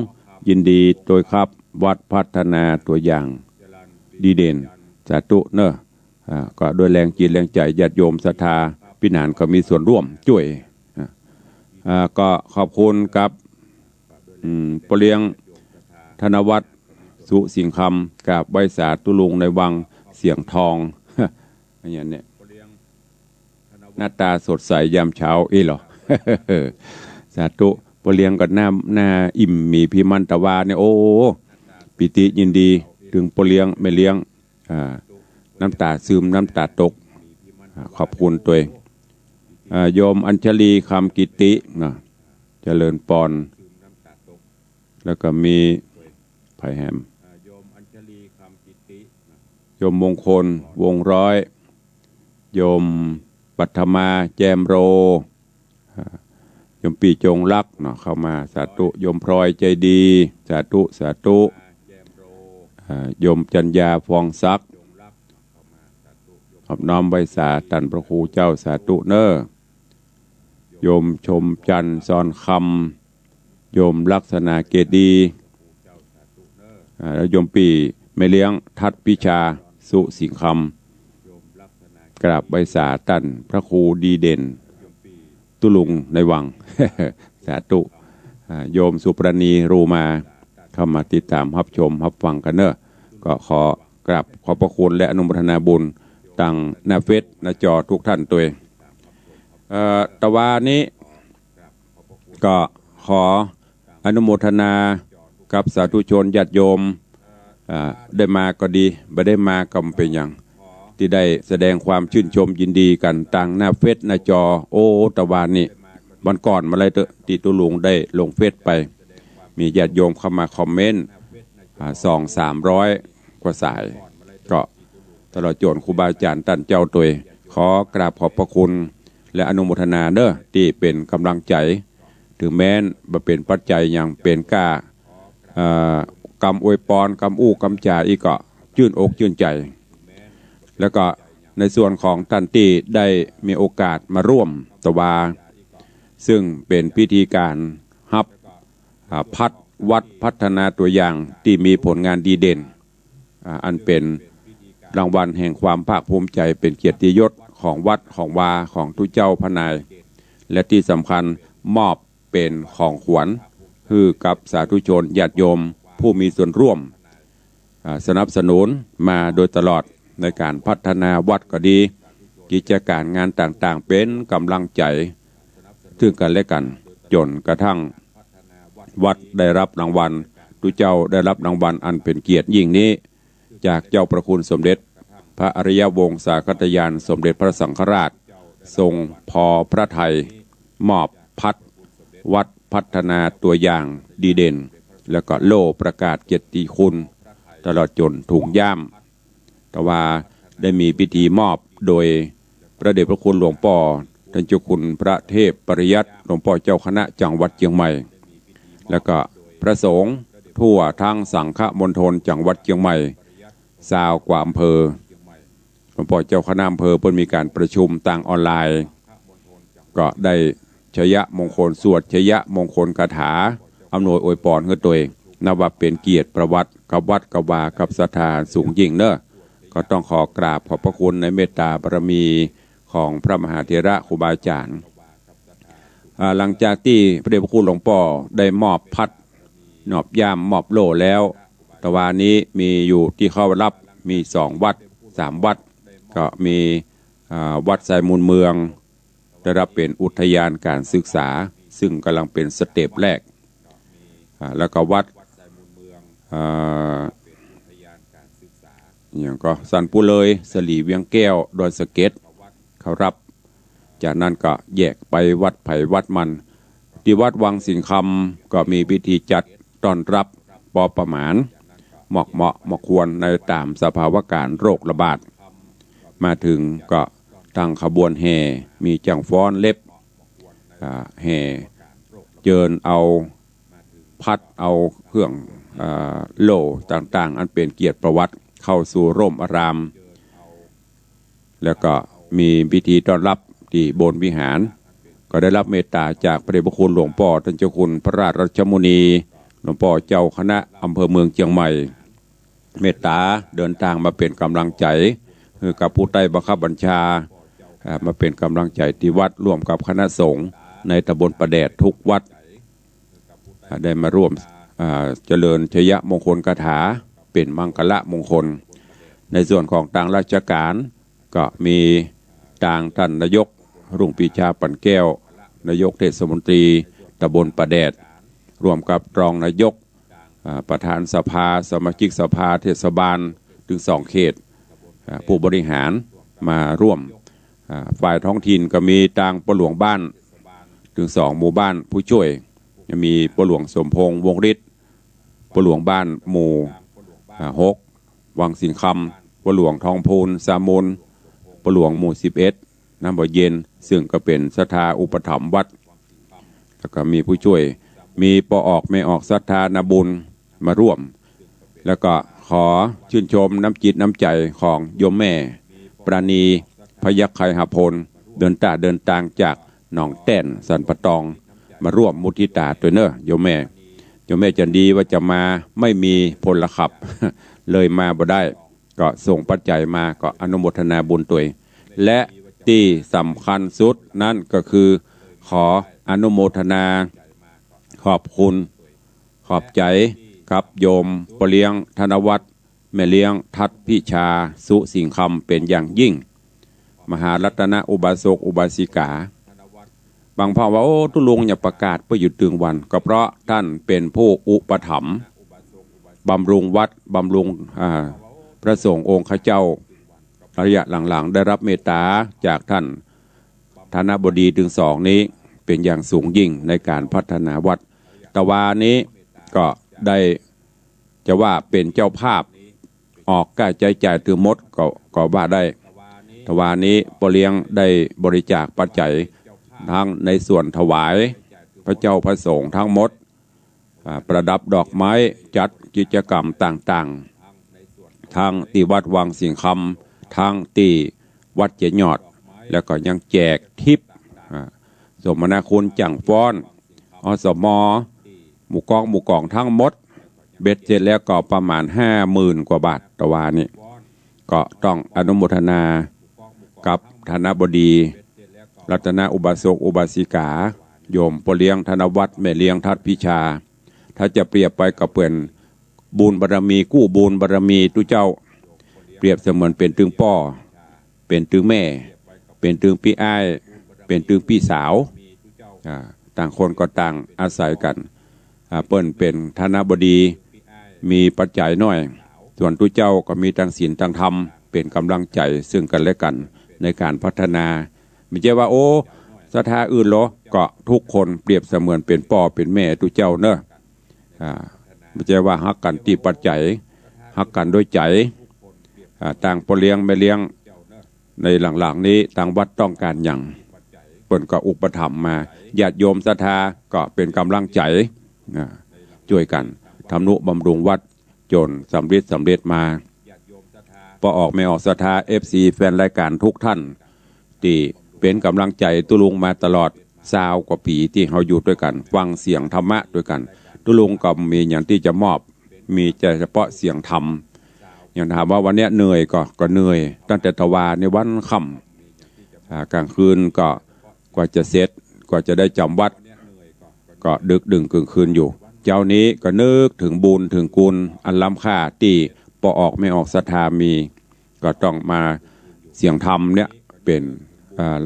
ยินดีโดยครับวัดพัฒนาตัวอย่างดีเด่นสาธุเนอะก็ด้วยแรงจิตแรงใจญาติโยมศรัทธาปินานก็มีส่วนร่วมช่วยก็ขอบคุณกับปเลียงธนวัฒน์สุสิงคำกับไวสาตุลุงในวังเสียงทองอย่างนี้หน้าตาสดใสยามเช้าเหรอ สาธุปเลียงกับหน้าอิ่มมีพิมันตะวาเนี่ยโอ้ปิติยินดีถึงปเลียงไม่เลี้ยงน้ำตาซึมน้ำตาตก ขอบคุณตัวเองโยมอัญชลีคำกิตินะเจริญปอนแล้วก็มีไผ่แฮมโยมมงคลวงร้อยโยมปัทมาแจมโรโยมปีจงรักเนาะเข้ามาสาธุโยมพลอยใจดีสาธุสาธุโยมจัญญาฟองซักขอบน้อมไว้สาตันพระครูเจ้าสาธุเนอโยมชมจันทร์ซอนคำโยมลักษณะเกดีแล้วโยมปีไม่เลี้ยงทัดพิชาสุสิงคำกราบใบสาตันพระครูดีเด่นตุลุงในวัง สาธุโยมสุปรณีรูมาเข้ามาติดตามรับชมรับฟังกันเนอะก็ขอกราบขอบพระคุณและอนุโมทนาบุญตั้งหน้าเฟซหน้าจอทุกท่านตัวตะวันนี้ก็ขออนุโมทนากับสาธุชนญาติโยมได้มาก็ดีไม่ได้มาก็เป็นอย่างที่ได้แสดงความชื่นชมยินดีกันตั้งหน้าเฟซหน้าจอโอ้ตะวันนี้วันก่อนมาเลยติตุลุงได้ลงเฟซไปมีญาติโยมเข้ามาคอมเมนต์200-300 กว่าสายก็ตลอดจนครูบาอาจารย์ท่านเจ้าตัวขอกราบขอบพระคุณและอนุโมทนาเด้อที่เป็นกำลังใจถึงแม้นมาเป็นปัจจัยอย่างเป็นกล้ากำอวยปอนกำอู้กำจ่าอีกก็ชื่นอกชื่นใจแล้วก็ในส่วนของท่านที่ได้มีโอกาสมาร่วมตวาซึ่งเป็นพิธีการฮับพัดวัดพัฒนาตัวอย่างที่มีผลงานดีเด่นอันเป็นรางวัลแห่งความภาคภูมิใจเป็นเกียรติยศของวัดของวาของทุเจ้าพนายและที่สำคัญมอบเป็นของขวัญคือกับสาธุชนญาติโยมผู้มีส่วนร่วมสนับสนุนมาโดยตลอดในการพัฒนาวัดก็ดีกิจการงานต่างๆเป็นกำลังใจถึงกันและกันจนกระทั่งวัดได้รับรางวัลทุเจ้าได้รับรางวัลอันเป็นเกียรติยิ่งนี้จากเจ้าประคุณสมเด็จพระอริยวงศาคตยานสมเด็จพระสังฆราชทรงพอพระทัยมอบพัดวัดพัฒนาตัวอย่างดีเด่นแล้วก็โล่ประกาศเกียรติคุณตลอดจนถุงย่ามแต่ว่าได้มีพิธีมอบโดยพระเดชพระคุณหลวงพ่อท่านเจ้าคุณพระเทพปริยัติหลวงพ่อเจ้าคณะจังหวัดเชียงใหม่แล้วก็พระสงฆ์ทั่วทั้งสังฆมณฑลจังหวัดเชียงใหม่20 กว่าอำเภอหลวงพ่อเจ้าคณะอำเภอเพิ่นมีการประชุมต่างออนไลน์ก็ได้ชยมงคลสวดชยมงคลคาถาอำนวยอวยพรให้ตัวเองนับว่าเป็นเกียรติประวัติกับวัดกับวากับสถานสูงยิ่งเนอะก็ต้องขอกราบขอบพระคุณในเมตตาบารมีของพระมหาเถระครูบาอาจารย์หลังจากที่พระเดชพระคุณหลวงพ่อได้มอบพัดนอบย่ามมอบโล่แล้วตะวันนี้มีอยู่ที่เข้ารับมี2 วัด 3 วัดก็มีวัดไซมูลเมืองได้รับเป็นอุทยานการศึกษาซึ่งกำลังเป็นสเต็ปแรกแล้วก็วัดอย่างก็สันปุเลยสลีเวียงแก้วดอยสะเก็ดเขารับจากนั้นก็แยกไปวัดไผ่วัดมันที่วัดวังสิงคำก็มีพิธีจัดต้อนรับปอประมาณเหมาะควรในตามสภาวะการโรคระบาดมาถึงก็ตั้งขบวนแห่มีจังฟ้อนเล็บแห่เจิญเอาพัดเอาเครื่องโล่ต่างๆอันเป็นเกียรติประวัติเข้าสู่ร่มอารามแล้วก็มีพิธีต้อนรับที่โบสถ์วิหารก็ได้รับเมตตาจากพระเดชพระคุณหลวงพ่อท่านเจ้าคุณพระราชรัชมุนีหลวงพ่อเจ้าคณะอำเภอเมืองเชียงใหม่เมตตาเดินทางมาเป็นกำลังใจกับผู้ใต้บังคับบัญชามาเป็นกำลังใจที่วัดร่วมกับคณะสงฆ์ในตำบลประแดดทุกวัดได้มาร่วมเจริญชยมงคลคาถาเป็นมังคละมงคลในส่วนของทางราชการก็มีทางท่านนายกรุ่งปรีชาปั่นแก้วนายกเทศมนตรีตำบลประแดดร่วมกับรองนายกประธานสภาสมาชิกสภาเทศบาลถึง2 เขตผู้บริหารมาร่วม ฝ่ายท้องถิ่นก็มีทางปหลวงบ้านถึง2 หมู่บ้านผู้ช่วยมีปหลวงสมพงษ์วงฤทธิ์ปหลวงบ้านหมู่6วังสิงคำปหลวงทองพูนสามูลปหลวงหมู่11น้ำบ่อเย็นซึ่งก็เป็นศรัทธาอุปถัมภ์วัดแล้วก็มีผู้ช่วยมีปออกไม่ออกศรัทธานาบุญมาร่วมแล้วก็ขอชื่นชมน้ำจิตน้ำใจของโยมแม่ปราณีพยัคฆ์ไคหพลเดินทางจากหนองแต้นสันปะตองมาร่วมมุทิตาตัวเนอะโยมแม่จันดีว่าจะมาไม่มีพลขับ เลยมาบ่ได้ก็ส่งปัจจัยมาก็อนุโมทนาบุญตัวเองและที่สำคัญสุดนั่นก็คือขออนุโมทนาขอบคุณขอบใจกับโยมปเลี้ยงธนวัฒน์แม่เลี้ยงทัดพิชาสุสิงคำเป็นอย่างยิ่งมหารัตนอุบาสกอุบาสิกาบางพ่อว่าโอ้ตุลุงอย่าประกาศเพื่อหยุดตึงวันก็เพราะท่านเป็นผู้อุปถัมภ์บำรุงวัดบำรุงพระสงฆ์องค์ข้าเจ้าระยะหลังๆได้รับเมตตาจากท่านธนบดีถึง2นี้เป็นอย่างสูงยิ่งในการพัฒนาวัดตะวานี้ก็ได้จะว่าเป็นเจ้าภาพออกกล้าใจจ่ายถือมดก็ว่าได้ตะวานี้ปเลี้ยงได้บริจาคปัจจัยทั้งในส่วนถวายพระเจ้าพระสงฆ์ทั้งหมดประดับดอกไม้จัดกิจกรรมต่างๆทางที่วัดวังสิงคำทางที่วัดเจยอดแล้วก็ยังแจกทิปสมนาคุณจังฟ้อนอสมหมู่กองทั้งหมดเบ็ดเสร็จแล้วก็ประมาณ50,000 กว่าบาทต่อวานี้ก็ต้องอนุโมทนากับธนบดีรัตนอุบาสกอุบาสิกาโยมปเลี้ยงธนวัฒน์แม่เลี้ยงทัดพิชาถ้าจะเปรียบไปกับเปื่อนบุญบารมีกู้บุญบารมีตุเจ้าเปรียบเสมือนเป็นตึงป้อเป็นตึงแม่เป็นตึงพี่อ้ายเป็นตึงพี่สาวต่างคนก็ต่างอาศัยกันเปิ้นเป็นธนบดีมีปัจจัยน้อยส่วนตุเจ้าก็มีทั้งศีลทั้งธรรมเป็นกำลังใจซึ่งกันและกันในการพัฒนาไม่ใช่ว่าโอ้ศรัทธาอื่นหรอก็ทุกคนเปรียบเสมือนเป็นพ่อเป็นแม่ตุเจ้าเนอะไม่ใช่ว่าฮักกันที่ปัจจัยฮักกันด้วยใจต่างปเลี้ยงไม่เลี้ยงในหลังๆนี้ต่างวัดต้องการอย่างเปิ้นก็อุปถัมภ์มาญาติโยมศรัทธาก็เป็นกำลังใจช่วยกันทำนุบำรุงวัดจนสำเร็จมาพอออกไม่ออกศรัทธา FC แฟนรายการทุกท่านที่เป็นกำลังใจตุลุงมาตลอด20 กว่าปีที่เราอยู่ด้วยกันฟังเสียงธรรมะด้วยกันตุลุงก็มีอย่างที่จะมอบมีเฉพาะเสียงธรรมอย่างถามว่าวันนี้เหนื่อยก็เหนื่อยตั้งแต่ทวารในวันค่ำกลางคืนก็กว่าจะเสร็จกว่าจะได้จำวัดก็ดึกดึงกึ่งคืนอยู่เจ้านี้ก็นึกถึงบุญถึงกุลอันล้ำค่าที่ปออกไม่ออกศรัทธามีก็ต้องมาเสียงธรรมเนี่ยเป็น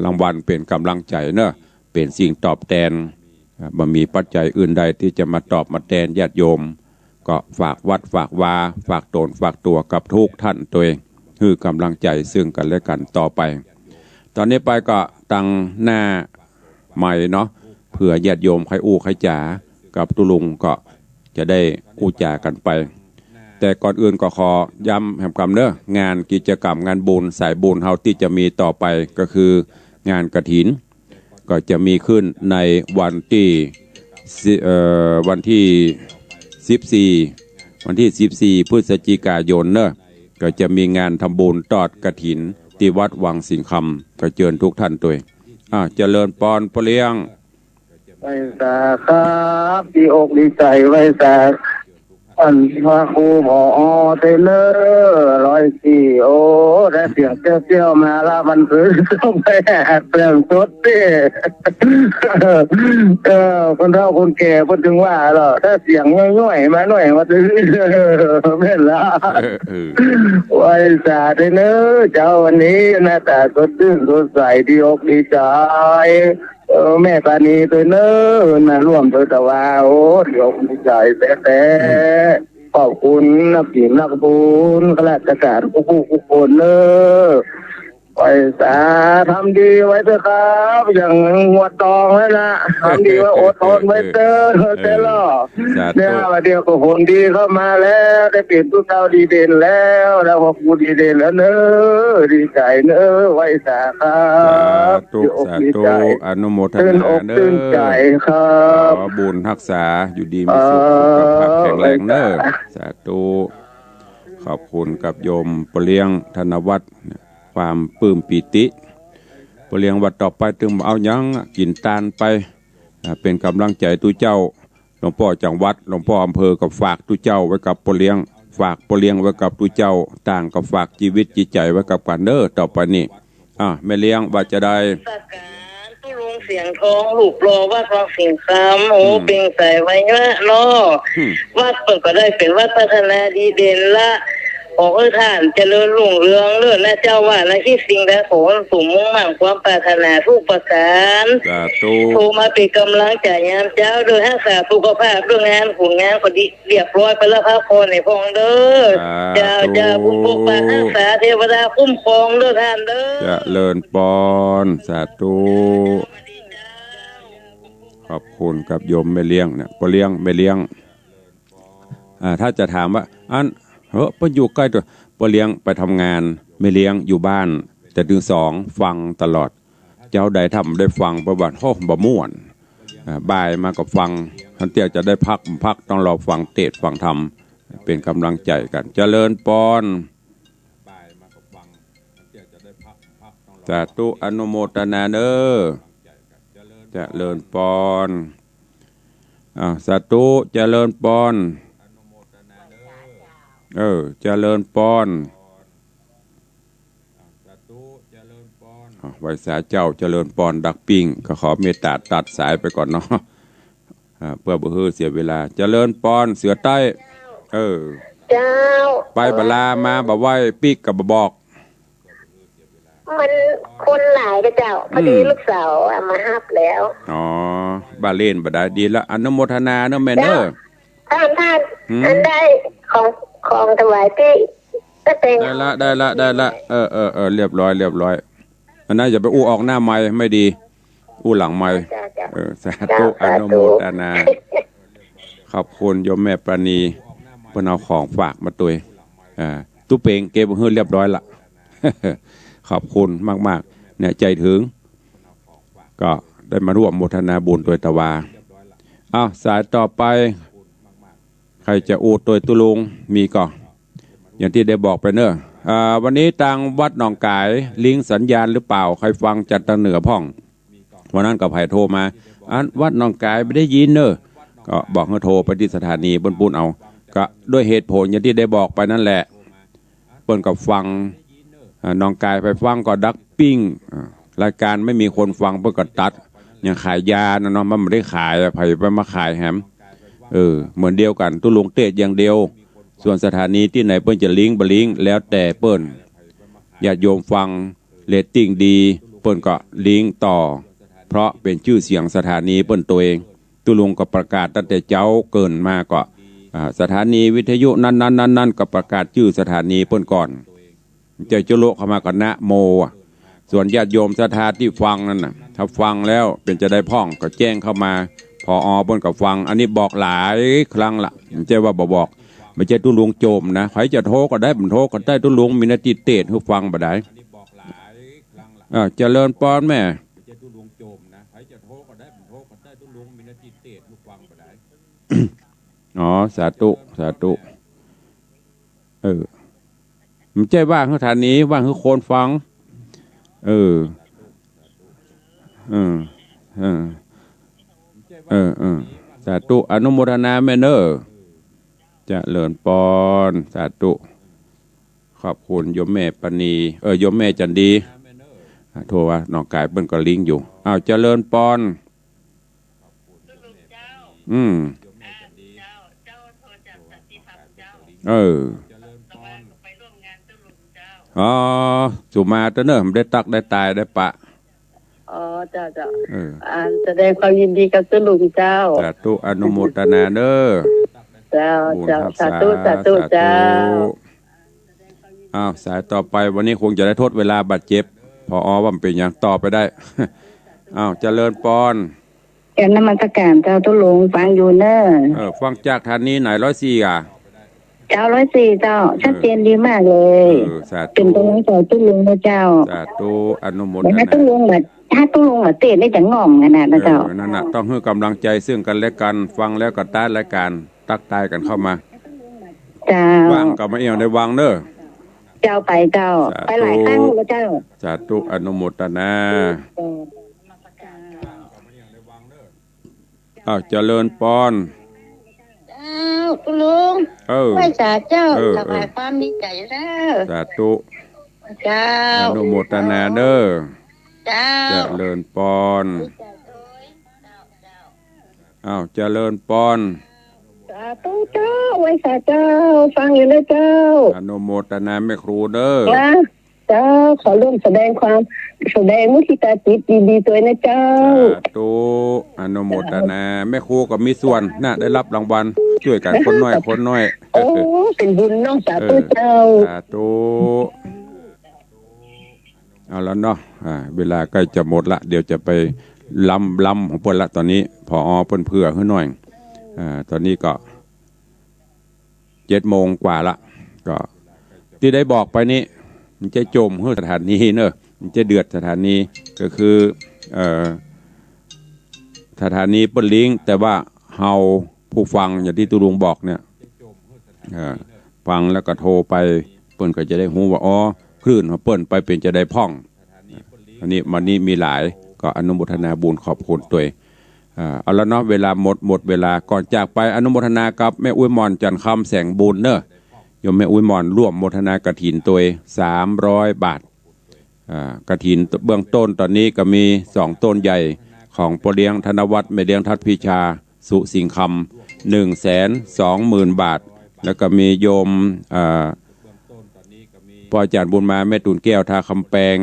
รางวัลเป็นกำลังใจเนอะเป็นสิ่งตอบแทนบ่มีปัจจัยอื่นใดที่จะมาตอบมาแทนญาติโยมก็ฝากวัดฝากวาฝากตนฝากตัวกับทุกท่านตัวเองคือกำลังใจซึ่งกันและกันต่อไปตอนนี้ไปก็ตั้งหน้าใหม่เนาะเพื่อญาติโยมใครอู้ใครจ๋ากับตุลุงก็จะได้อู้จ๋ากันไปแต่ก่อนอื่นก็ขอย้ำแห่งคำเนอะงานกิจกรรมงานบุญสายบุญเฮาที่จะมีต่อไปก็คืองานกฐินก็จะมีขึ้นในวันที่14 พฤศจิกายนเนอะก็จะมีงานทำบุญทอดกฐินที่วัดวังสิงคำก็เชิญทุกท่านด้วยเจริญปอนปเลี้ยงไว้สาครับดีอกดีใจไว้สาอันพระครูผอเทเลอร์104โอ้ได้เสียงเซี่ยวมาละมันคือต้องไปแอบเปลี่ยนสุดดิคนเฒ่าคนแก่พูดถึงว่าเหรอถ้าเสียงง่อยๆมาหน่อยมาถึงไม่เห็นละไว้สาเทเลอร์เจ้าวันนี้หน้าตาสดชื่นสดใสดีอกดีใจแม่ปานีตัวเนอมาร่วมตัวตะวาโอ้เดี๋ยวดีใจแต่ขอบคุณนักศิลป์นักบุญข้าราชการผู้คนเนอ ไว้สาทำดีไว้เถอะครับอย่างหัวตองแล้วนะทำดีไว้อดทนไว้เถอะเจ้าล่อเนี่ยวันเดียวก็ผลดีเข้ามาแล้วได้เปลี่ยนตู้เตาดีเด่นแล้วแล้วพอกูดีเด่นแล้วเนอะดีใจเนอะไว้สาครับสาธุอนุโมทนาเด้อ ตื่นใจครับ ขอบุญรักษาอยู่ดีมีสุขสุขภาพแข็งแรงเด้อสาธุขอบคุณกับโยมปเลี้ยงธนวัฒน์ความปลื้มปิติปเลี้ยงวัดต่อไปถึงเอายังกินตาลไปเป็นกำลังใจตู้เจ้าหลวงพ่อจังหวัดหลวงพ่ออำเภอกับฝากตู้เจ้าไว้กับปเลี้ยงฝากปเลี้ยงไว้กับตู้เจ้าต่างกับฝากชีวิตจิตใจไว้กับกันเด้อต่อไปนี้แม่เลี้ยงว่าจะได้ตู้ลุงเสียงทองลูกรอว่าทองสิงคำโอ้เป็นใส่ไว้ละเนาะวัดเปิดก็ได้เป็นวัดพัฒนาดีเด่นละขอท่านเจริญรุ่งเรืองเลื่อนนะเจ้าว่านะที่สิ่งใดขอสมมุ่งมั่นความปรารถนาทุกประการโทรมาเป็นกำลังใจยามเจ้าโดยรักษาสุขภาพเรื่องงานผลงานก็ดีเรียบร้อยไปแล้วพักผ่อนในพองเด้อเจ้าผู้ปกปักรักษาเทวดาคุ้มครองเด้อท่านเด้อเจริญปอนสาธุขอบคุณกับโยมแม่เลี้ยงเนี่ยปเลี้ยงแม่เลี้ยงถ้าจะถามว่าไปอยู่ใกล้ตัวปเลี้ยงไปทำงานแม่เลี้ยงอยู่บ้านแต่ถึง2ฟังตลอดเจ้าใดทำได้ฟังประวัติบ่ม่วนบ่ายมากับฟังท่านเตี้ยจะได้พักต้องรอฟังเทศฟังธรรมเป็นกำลังใจกันเจริญปอนสาธุอนุโมทนาเด้อเจริญปอนสาธุเจริญปอนเจริญปอนไว้สาเจ้าเจริญปอนดักปิ้งก็ขอเมตตาตัดสายไปก่อนเนาะเพื่อบ่ให้เสียเวลาเจริญปอนเสือใต้เจ้าไปบลามาบ่ไหวปีกกับบ่บอกมันคนหลายก็เจ้าพอดีลูกสาวมาฮับแล้วบาเล่นบ่ได้ดีแล้วอนุโมทนาเนาะแม่เด้อท่านอันได้ของถวายที่ได้ละเรียบร้อยอันนั้นอย่าไปอู้ออกหน้าไม้ไม่ดีอู้หลังไม้สาธุอนุโมทนาขอบคุณโยมแม่ปราณีเพิ่นเอาของฝากมาตุยตู้เปงเก็บเรียบร้อยละขอบคุณมากๆเนี่ยใจถึงก็ได้มาร่วมโมทนาบุญตัวตะวาสายต่อไปใครจะอู้ตัวตุลุงมีก็อย่างที่ได้บอกไปเนอะวันนี้ทางวัดหนองกายลิงสัญญาณหรือเปล่าใครฟังจัดตะเหนือพ่องวันนั้นก็ไผ่โทรมาวัดหนองกายไม่ได้ยินเนอะก็บอกให้โทรไปที่สถานีบนปูนเอาก็ด้วยเหตุผลอย่างที่ได้บอกไปนั่นแหละเปิ้นก็ฟังหนองกายไปฟังก็ดักปิ้งรายการไม่มีคนฟังเปิ้นก็ตัดอย่างขายยานะเนาะมันไม่ได้ขายไผ่ไปมาขายแฮมเหมือนเดียวกันตุลุงเตะอย่างเดียวส่วนสถานีที่ไหนเปิ้นจะลิงก์บลิงก์แล้วแต่เปิ้นญาติโยมฟังเรตติ้งดีเปิ้นก็ลิงก์ต่อเพราะเป็นชื่อเสียงสถานีเปิ้นตัวเองตุลุงก็ประกาศตั้งแต่เจ้าเกินมาก็สถานีวิทยุนั้นก็ประกาศชื่อสถานีเปิ้นก่อนเจ้าจุโลเข้ามาก็นะโมส่วนญาติโยมศรัทธาที่ฟังนั่นน่ะถ้าฟังแล้วเป็นจะได้พ่องก็แจ้งเข้ามาพอเปิ้นก็ฟังอันนี้บอกหลายครั้งละไม่ใช่ว่าบอกไม่ใช่ตุลุงโจมนะใครจะโทรก็ได้ผมโทรก็ได้ตุลุงมีหน้าที่เทศให้ฟังบ่ได้เจริญปอนแม่สาธุมันใช่ว่าคือฐานนี้ว่าคือคนฟังสาธุอนุโมทนาแม่เนอเจริญปอนสาธุขอบคุณโยมแม่ปณีโยมแม่จันดีโทรว่าน้องกายเปิ้นก็ลิงอยู่เจริญปอนสุมาตะเนอะมันได้ตักได้ตายได้ปะเจ้าแสดงความยินดีกับตุลุงเจ้าสาธุอนุโมทนาเด้อเจ้าสาธุเจ้าสายต่อไปวันนี้คงจะได้ทดเวลาบาดเจ็บ อว่ามันเป็นอย่างต่อไปได้ อ้าวเจริญปอน แกนมัสการเจ้าตุลงฟังอยู่เนอะ ฟังจากทานนี้ไหน104อ่ะ เจ้า104เจ้าชัดเจนดีมากเลย สาธุ เป็นตรงนั้นเจ้าตุลงนะเจ้า สาธุอนุโมท แต่ถ้า นา ตุลงแบบเตะได้จะง่อมขนาดนะเจ้า นั่นน่ะต้องให้กำลังใจซึ่งกันและกันฟังแล้วก็ต้านและการตักตายกันเข้ามา เจ้าว างก็มาเอี่ยวในวางเด้อ เจ้าไปเจ้า สาธุ ไปหลายครั้งแล้วเจ้า สาธุอนุโมทนาอ้าวเจริญปอน เจ้าคุณลุงไหว้สาเจ้าถวายความดีใจเด้อ สาธุ เจ้า อนุโมทนาเด้อ เจ้า เจริญปอนอ้าวเจริญปอน สาธุเจ้าไว้สาเจ้าฟังอยู่นะเจ้า อนุโมทนาแม่ครูเด้อ นะเจ้าขอร่วมแสดงมุทิตาจิตดีๆตัวนะเจ้า สาธุอนุโมทนาแม่ครูก็มีส่วนน่ะได้รับรางวัลช่วยกันคนน้อย โอ้เป็นบุญน้องสาธุเจ้า สาธุเอาแล้วเนาะเวลาใกล้จะหมดละเดี๋ยวจะไปลำของเปิ้นละตอนนี้พอเปิ้นเผื่อให้หน่อยตอนนี้ก็7 โมงกว่าละก็ที่ได้บอกไปนี้มันจะจมเพื่อสถานีเนอะมันจะเดือดสถานีก็คือสถานีเปิ้นลิงก์แต่ว่าเฮาผู้ฟังอย่างที่ตุลุงบอกเนี่ยฟังแล้วก็โทรไปเปิ้นก็จะได้รู้ว่าอ๋อคลื่นของเปิ้นไปเป็นจะได้พ่องอันนี้มันนี้มีหลายก็อนุโมทนาบุญขอบคุณตัวเอาแล้วเนาะเวลาหมดเวลาก่อนจากไปอนุโมทนากับแม่อุ้ยมอนจันคำแสงบุญเนอะโยมแม่อุ้ยมอนร่วมโมทนากฐินตัว300 บาทกฐินเบื้องต้นตอนนี้ก็มี2 ต้นใหญ่ของปเลี้ยงธนวัฒน์แม่เลี้ยงทัดพิชาสุสิงคำ120,000 บาทแล้วก็มีโยมปออาจารย์บุญมาแม่ตุนแก้วทาคำแปง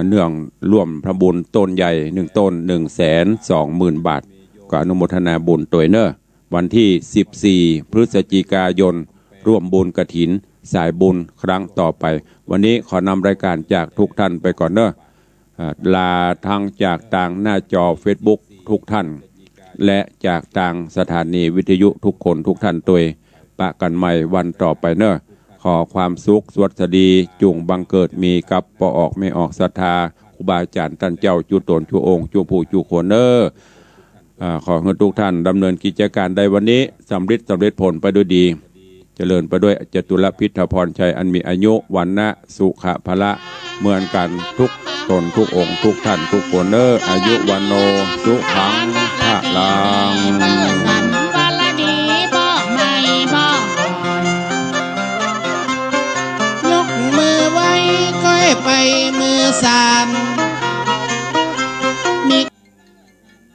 เนื่องร่วมพระบุญต้นใหญ่1 ต้น120,000 บาทก็อนุโมทนาบุญตัวเนอะวันที่14 พฤศจิกายนร่วมบุญกฐินสายบุญครั้งต่อไปวันนี้ขอนำรายการจากทุกท่านไปก่อนเนอะลาทางจากต่างหน้าจอ Facebook ทุกท่านและจากต่างสถานีวิทยุทุกคนทุกท่านตัวปะกันใหม่วันต่อไปเนอะขอความสุขสวัสดีจุงบังเกิดมีกับปออกไม่ออกศรัทธาครูบาอาจารย์ท่านเจ้าจุตนจุองค์จุผู้จุโคนเนอขอให้ทุกท่านดำเนินกิจการใดวันนี้สำเร็จผลไปด้วยดีเจริญไปด้วยจตุรพิทธพรชัยอันมีอายุวันนะสุขะพละเหมือนกันทุกตนทุกองค์ทุกท่านทุกคนเนออายุวันโนสุขัง